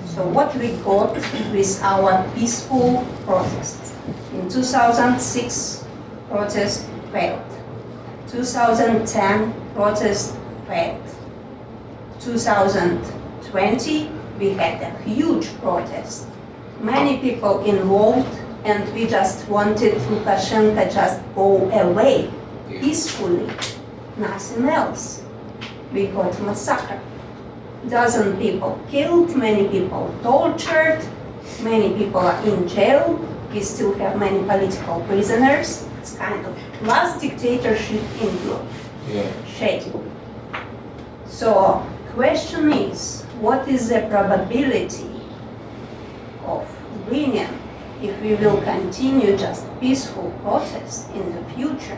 Speaker 12: So what we got with our peaceful protests. In 2006, protest failed. 2010, protest failed. 2020, we had a huge protest. Many people involved, and we just wanted Lukashenko just go away peacefully, nothing else. We got massacre. Dozen people killed, many people tortured, many people are in jail. We still have many political prisoners. It's kind of last dictatorship in Europe.
Speaker 1: Yeah.
Speaker 12: Shady. So, question is, what is the probability of winning if we will continue just peaceful protest in the future?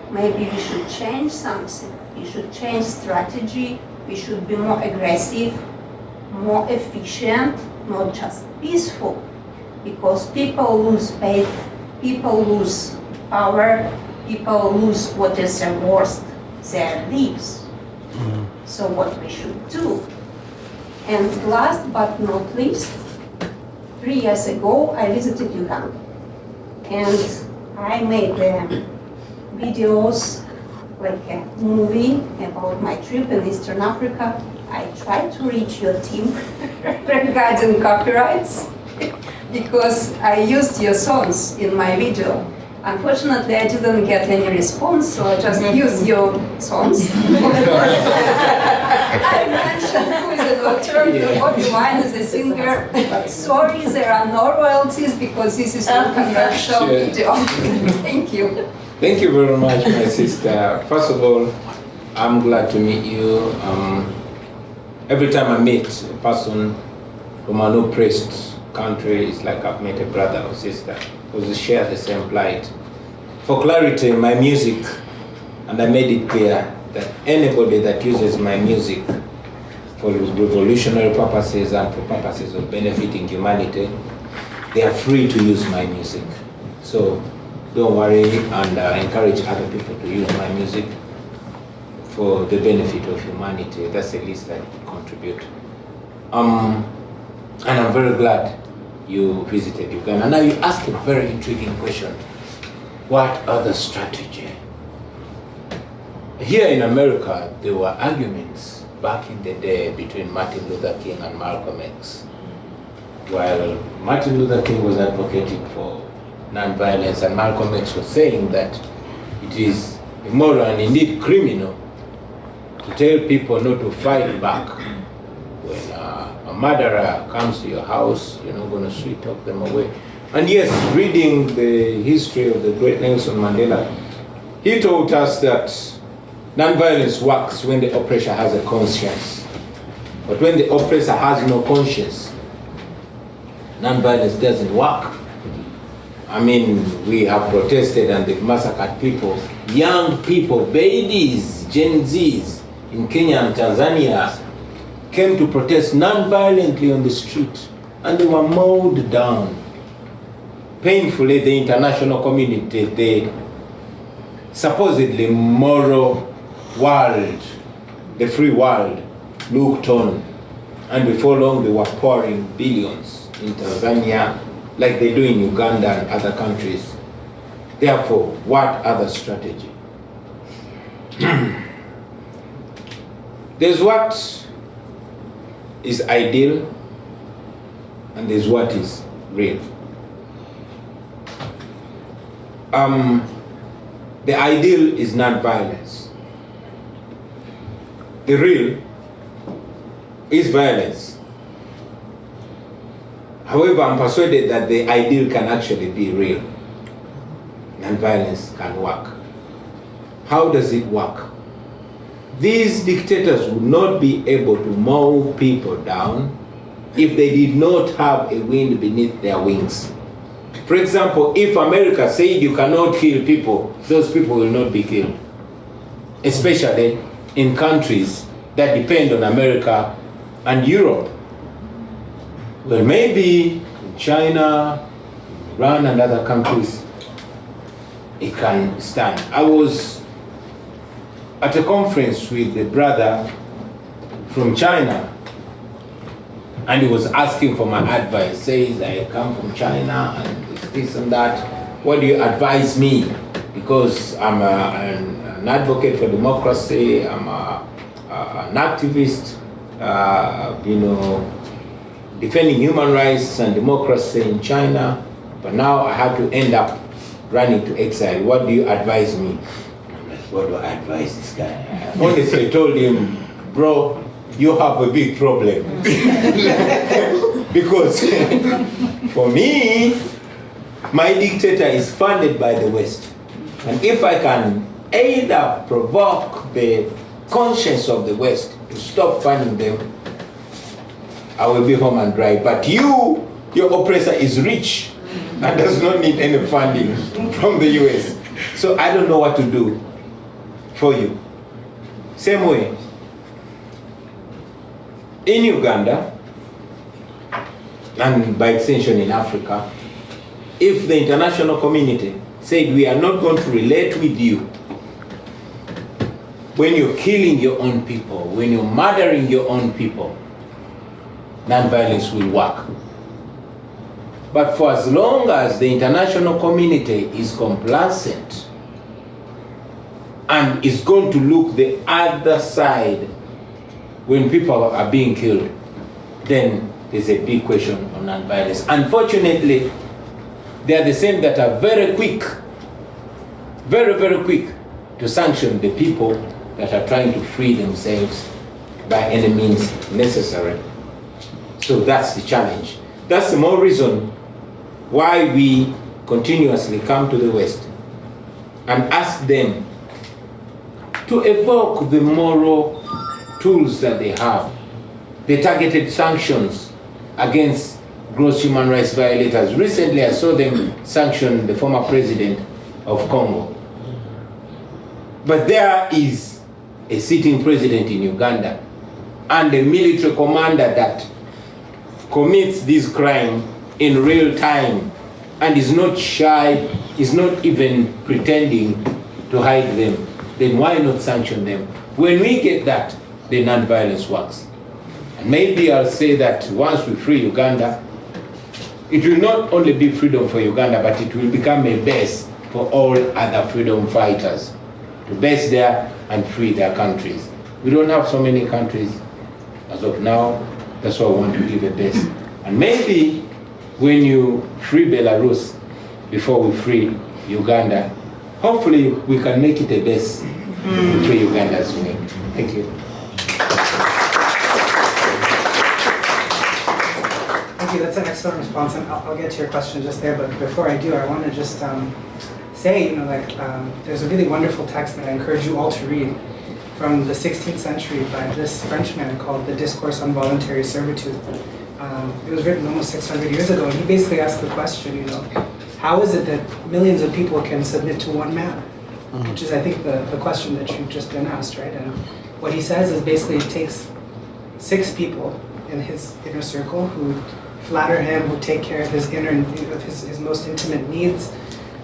Speaker 12: Maybe we should change something. We should change strategy. We should be more aggressive, more efficient, not just peaceful. Because people lose faith, people lose power, people lose what is their worst, their lives. So what we should do. And last but not least, 3 years ago I visited Uganda. And I made videos, like a movie about my trip in Eastern Africa. I tried to reach your team regarding copyrights because I used your songs in my video. Unfortunately, I didn't get any response, so I just used your songs. I mentioned who is the doctor, Bobi Wine is the singer. Sorry, there are no royalties because this is not a commercial video. Thank you.
Speaker 1: Thank you very much, my sister. First of all, I'm glad to meet you. Every time I meet a person from an oppressed country, it's like I've met a brother or sister because we share the same plight. For clarity, my music, and I made it clear that anybody that uses my music for revolutionary purposes and for purposes of benefiting humanity, they are free to use my music. So don't worry, and encourage other people to use my music for the benefit of humanity. That's the least I can contribute. And I'm very glad you visited Uganda. Now you asked a very intriguing question. What other strategy? Here in America, there were arguments back in the day between Martin Luther King and Malcolm X. While Martin Luther King was advocating for nonviolence, and Malcolm X was saying that it is immoral and indeed criminal to tell people not to fight back. When a murderer comes to your house, you're not going to sweet talk them away. And yes, reading the history of the great Nelson Mandela, he taught us that nonviolence works when the oppressor has a conscience. But when the oppressor has no conscience, nonviolence doesn't work. I mean, we have protested and they've massacred people, young people, babies, Gen Zs in Kenya and Tanzania came to protest non-violently on the street and they were mowed down. Painfully, the international community, the supposedly moral world, the free world, looked on. And before long, they were pouring billions in Tanzania, like they do in Uganda and other countries. Therefore, what other strategy? There's what is ideal, and there's what is real. The ideal is non-violence. The real is violence. However, I'm persuaded that the ideal can actually be real. Non-violence can work. How does it work? These dictators would not be able to mow people down if they did not have a wind beneath their wings. For example, if America said you cannot kill people, those people will not be killed. Especially in countries that depend on America and Europe. Well, maybe in China, Iran and other countries, it can stand. I was at a conference with a brother from China, and he was asking for my advice. Says, I come from China and this and that. What do you advise me? Because I'm an advocate for democracy, I'm an activist, defending human rights and democracy in China, but now I have to end up running to exile. What do you advise me? I'm like, what do I advise this guy? I honestly told him, bro, you have a big problem. Because for me, my dictator is funded by the West. And if I can either provoke the conscience of the West to stop funding them, I will be home and dry. But your oppressor is rich and does not need any funding from the US. So I don't know what to do for you. Same way, in Uganda, and by extension in Africa, if the international community said we are not going to relate with you when you're killing your own people, when you're murdering your own people, non-violence will work. But for as long as the international community is complacent and is going to look the other side when people are being killed, then there's a big question on non-violence. Unfortunately, they are the same that are very quick, very, very quick to sanction the people that are trying to free themselves by any means necessary. So that's the challenge. That's the more reason why we continuously come to the West and ask them to evoke the moral tools that they have, the targeted sanctions against gross human rights violators. Recently, I saw them sanction the former president of Congo. But there is a sitting president in Uganda and a military commander that commits this crime in real time and is not shy, is not even pretending to hide them. Then why not sanction them? When we get that, then non-violence works. And maybe I'll say that once we free Uganda, it will not only be freedom for Uganda, but it will become a base for all other freedom fighters to base there and free their countries. We don't have so many countries as of now. That's why I want to give a base. And maybe when you free Belarus before we free Uganda, hopefully we can make it a base to free Uganda as well. Thank you.
Speaker 2: Thank you, that's an excellent response, and I'll get to your question just there, but before I do, I want to just say, there's a really wonderful text that I encourage you all to read from the 16th century by this Frenchman called The Discourse on Voluntary Servitude. It was written almost 600 years ago, and he basically asked the question, how is it that millions of people can submit to one man? Which is, I think, the question that you've just been asked, right? And what he says is basically it takes 6 people in his inner circle who flatter him, who take care of his his most intimate needs.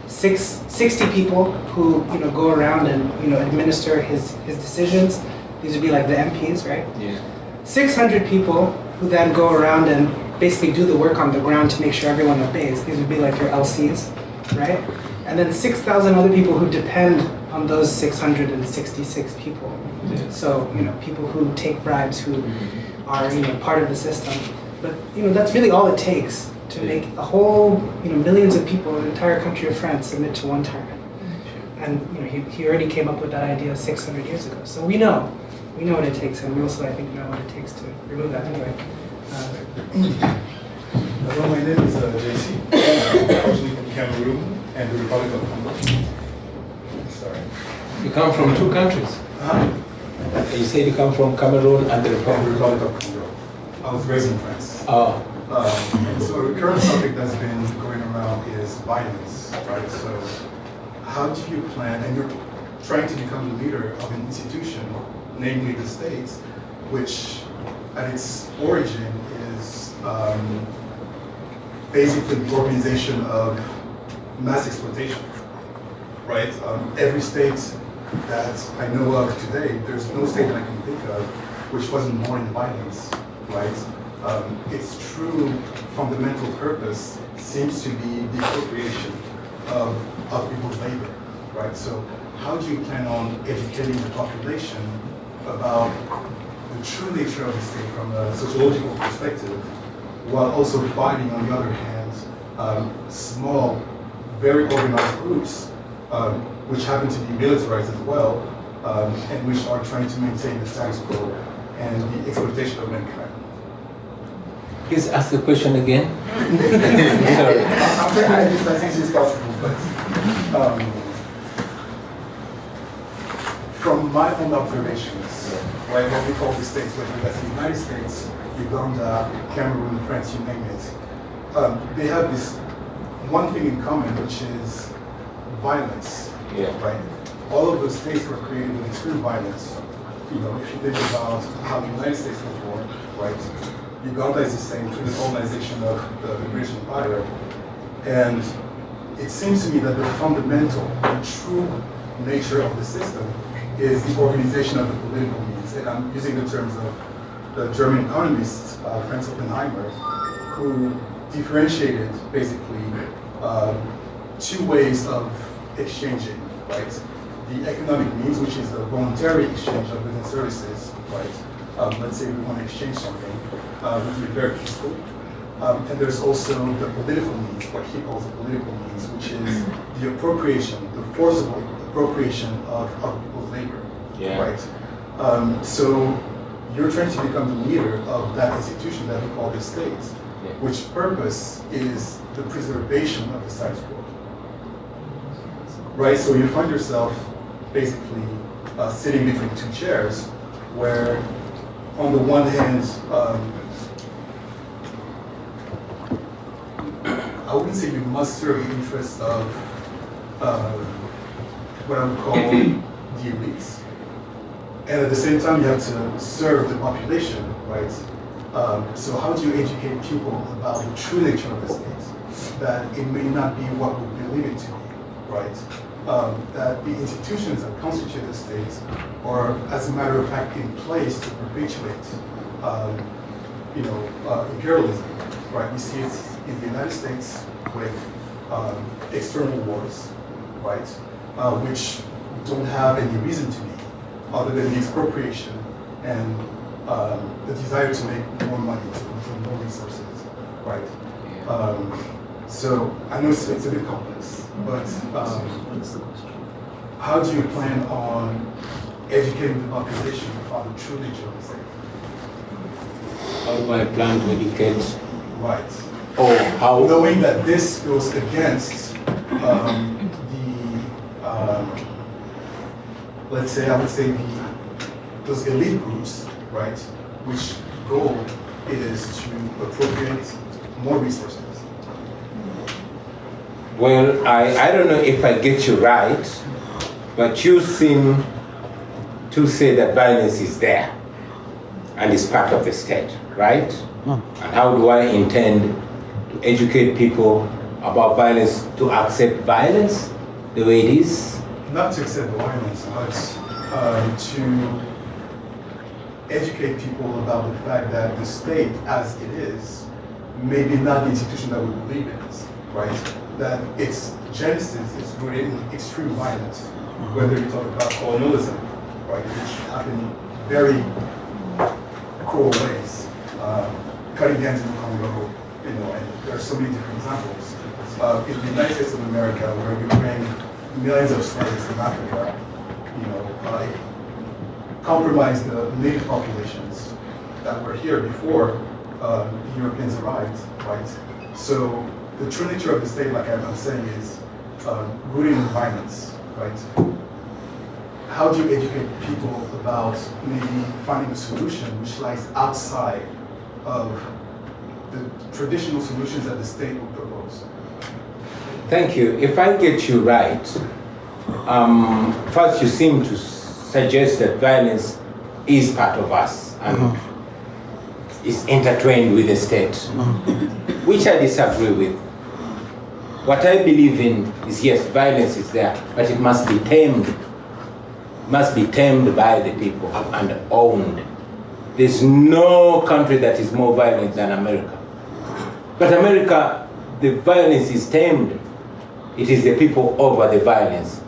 Speaker 2: 60 people who go around and administer his decisions. These would be like the MPs, right?
Speaker 1: Yeah.
Speaker 2: 600 people who then go around and basically do the work on the ground to make sure everyone obeys. These would be like your LCs, right? And then 6,000 other people who depend on those 666 people.
Speaker 1: Yeah.
Speaker 2: So people who take bribes, who are part of the system. But that's really all it takes to make a whole millions of people, an entire country of France, submit to one tyrant. And he already came up with that idea 600 years ago. So we know what it takes, and we also I think know what it takes to remove that anyway.
Speaker 13: Hello, my name is JC. I'm originally from Cameroon and the Republic of Congo. Sorry.
Speaker 1: You come from 2 countries. You said you come from Cameroon and the Republic
Speaker 13: of Congo. I was raised in France.
Speaker 1: Oh.
Speaker 13: So the current subject that's been going around is violence, right? So how do you plan, and you're trying to become the leader of an institution, namely the state, which at its origin is basically the organization of mass exploitation, right? Every state that I know of today, there's no state that I can think of which wasn't born in violence, right? Its true fundamental purpose seems to be the appropriation of people's labor, right? So how do you plan on educating the population about the true nature of the state from a sociological perspective, while also fighting, on the other hand, small, very organized groups, which happen to be militarized as well, and which are trying to maintain the status quo and the exploitation of mankind?
Speaker 1: Please ask the question again.
Speaker 13: Sorry. I'm trying to make it as easy as possible, but from my own observations, right, what we call the states, whether that's the United States, Uganda, Cameroon, France, you name it, they have this one thing in common, which is violence, right? All of those states were created with extreme violence. If you think about how the United States was born, right? Uganda is the same through the colonization of the British Empire. And it seems to me that the fundamental and true nature of the system is the organization of the political means. And I'm using the terms of the German economist, Franz Oppenheimer, who differentiated basically 2 ways of exchanging, right? The economic means, which is the voluntary exchange of goods and services, right? Let's say we want to exchange something, which would be very peaceful. And there's also the political means, what he calls the political means, which is the appropriation, the forcible appropriation of other people's labor, right? So you're trying to become the leader of that institution that we call the state, which purpose is the preservation of the status quo. right? So you find yourself basically sitting between two chairs, where on the one hand, I wouldn't say you must serve the interests of what I would call the elites, and at the same time you have to serve the population, right? So how do you educate people about the true nature of the state? That it may not be what we believe it to be, right? That the institutions that constitute the state are, as a matter of fact, in place to perpetuate, imperialism, right? We see it in the United States with external wars, right? Which don't have any reason to be, other than the expropriation and the desire to make more money from more resources, right? So I know it's a bit complex, but how do you plan on educating the population about the true nature of the state?
Speaker 1: How do I plan to educate?
Speaker 13: Right.
Speaker 1: Or how?
Speaker 13: Knowing that this goes against let's say, I would say those elite groups, right, which goal is to appropriate more resources.
Speaker 1: Well, I don't know if I get you right, but you seem to say that violence is there and is part of the state, right? And how do I intend to educate people about violence, to accept violence the way it is?
Speaker 13: Not to accept violence, but to educate people about the fact that the state, as it is, may be not the institution that we believe it is, right? That its genesis is rooted in extreme violence, whether you talk about colonialism, right, which happened in very cruel ways, cutting hands in the Congo, and there are so many different examples. In the United States of America, where we bring millions of slaves from Africa, compromise the native populations that were here before the Europeans arrived, right? So the true nature of the state, like I'm saying, is rooted in violence, right? How do you educate people about maybe finding a solution which lies outside of the traditional solutions that the state would propose?
Speaker 1: Thank you. If I get you right, first you seem to suggest that violence is part of us and is intertwined with the state, which I disagree with. What I believe in is, yes, violence is there, but it must be tamed. Must be tamed by the people and owned. There's no country that is more violent than America. But America, the violence is tamed. It is the people over the violence.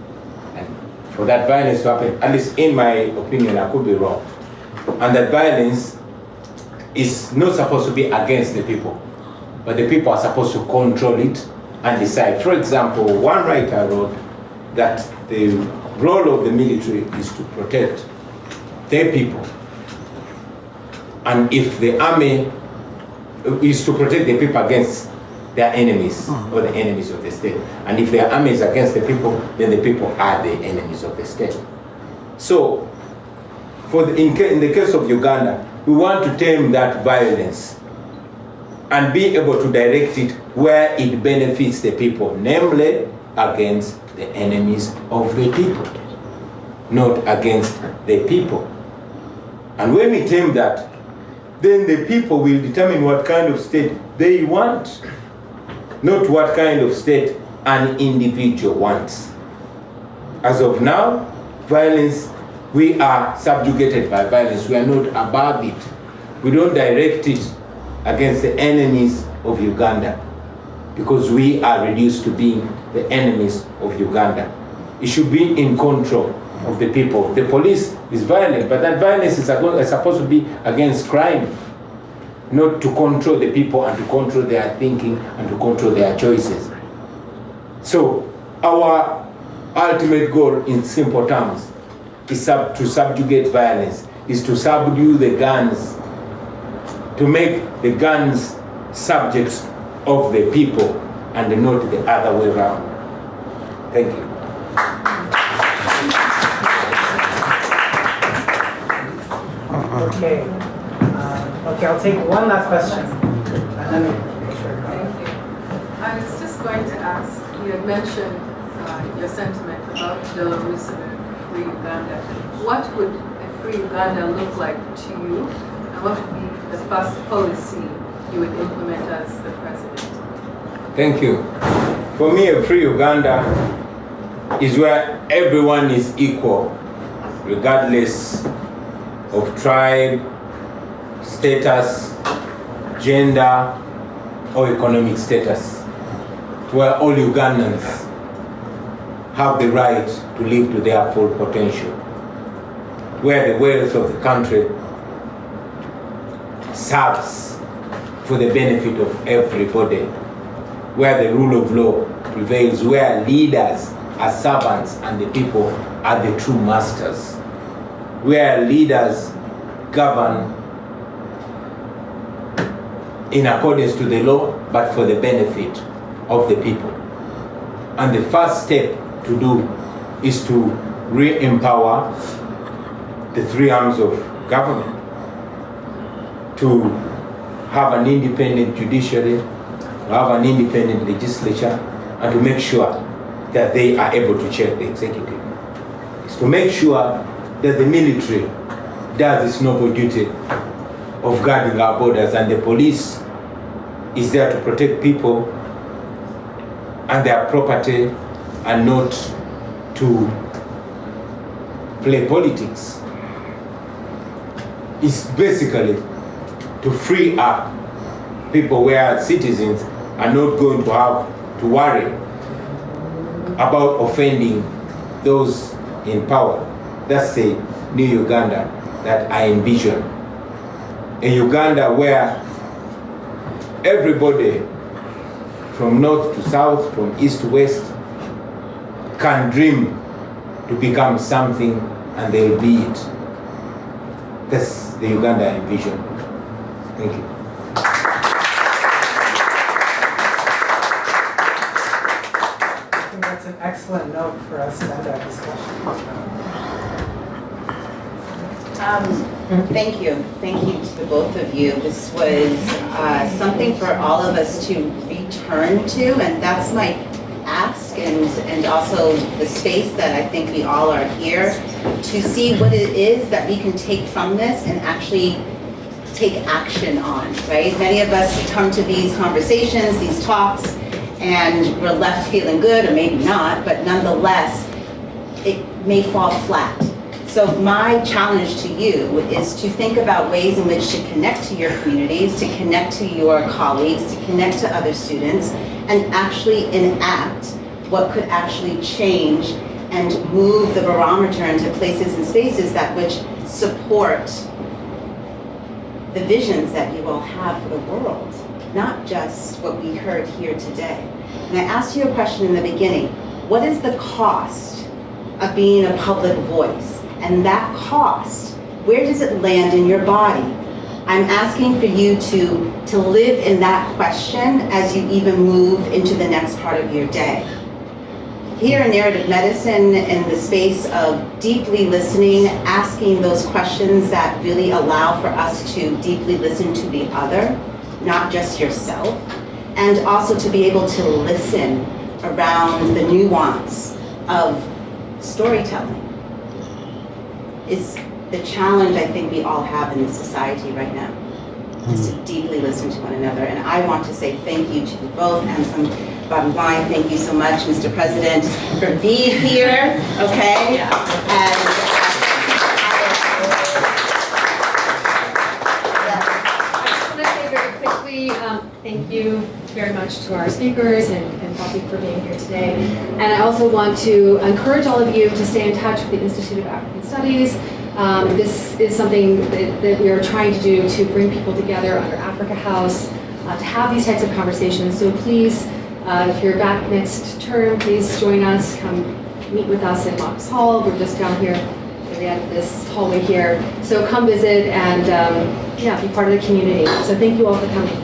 Speaker 1: And for that violence to happen, at least in my opinion, I could be wrong, and that violence is not supposed to be against the people, but the people are supposed to control it and decide. For example, one writer wrote that the role of the military is to protect their people. And if the army is to protect the people against their enemies or the enemies of the state. And if their army is against the people, then the people are the enemies of the state. So, in the case of Uganda, we want to tame that violence and be able to direct it where it benefits the people, namely against the enemies of the people, not against the people. And when we tame that, then the people will determine what kind of state they want, not what kind of state an individual wants. As of now, violence, we are subjugated by violence. We are not above it. We don't direct it against the enemies of Uganda because we are reduced to being the enemies of Uganda. It should be in control of the people. The police is violent, but that violence is supposed to be against crime, not to control the people and to control their thinking and to control their choices. So our ultimate goal in simple terms is to subjugate violence, is to subdue the guns, to make the guns subjects of the people and not the other way around. Thank you.
Speaker 2: Okay. Okay, I'll take one last question. And then sure.
Speaker 9: Thank you. I was just going to ask, you had mentioned your sentiment about Belarus and free Uganda. What would a free Uganda look like to you? And what would be the first policy you would implement as the president?
Speaker 1: Thank you. For me, a free Uganda is where everyone is equal, regardless of tribe, status, gender, or economic status, where all Ugandans have the right to live to their full potential, where the wealth of the country serves for the benefit of everybody, where the rule of law prevails, where leaders are servants and the people are the true masters, where leaders govern in accordance to the law, but for the benefit of the people. And the first step to do is to re-empower the three arms of government, to have an independent judiciary, to have an independent legislature, and to make sure that they are able to check the executive. It's to make sure that the military does its noble duty of guarding our borders, and the police is there to protect people and their property, and not to play politics. It's basically to free up people, where citizens are not going to have to worry about offending those in power. That's the new Uganda that I envision. A Uganda where everybody from north to south, from east to west, can dream to become something, and they'll be it. That's the Uganda I envision. Thank you.
Speaker 2: I think that's an excellent note for us to end our discussion.
Speaker 14: Thank you. Thank you to the both of you. This was something for all of us to return to, and that's my ask, and also the space that I think we all are here to see what it is that we can take from this and actually take action on, right? Many of us come to these conversations, these talks, and we're left feeling good, or maybe not, but nonetheless, it may fall flat. So my challenge to you is to think about ways in which to connect to your communities, to connect to your colleagues, to connect to other students, and actually enact what could actually change and move the barometer into places and spaces that which support the visions that you all have for the world, not just what we heard here today. And I asked you a question in the beginning: what is the cost of being a public voice? And that cost, where does it land in your body? I'm asking for you to live in that question as you even move into the next part of your day. Here in narrative medicine, in the space of deeply listening, asking those questions that really allow for us to deeply listen to the other, not just yourself, and also to be able to listen around the nuance of storytelling, is the challenge I think we all have in this society right now, is to deeply listen to one another. And I want to say thank you to you both. Anselm, Bobi Wine, thank you so much, Mr. President, for being here, okay? Yeah.
Speaker 15: Thank you very much to our speakers and Bobi for being here today. And I also want to encourage all of you to stay in touch with the Institute of African Studies. This is something that we are trying to do to bring people together under Africa House, to have these types of conversations. So please, if you're back next term, please join us, come meet with us at Mox Hall. We're just down here at the end of this hallway here. So come visit and yeah, be part of the community. So thank you all for coming.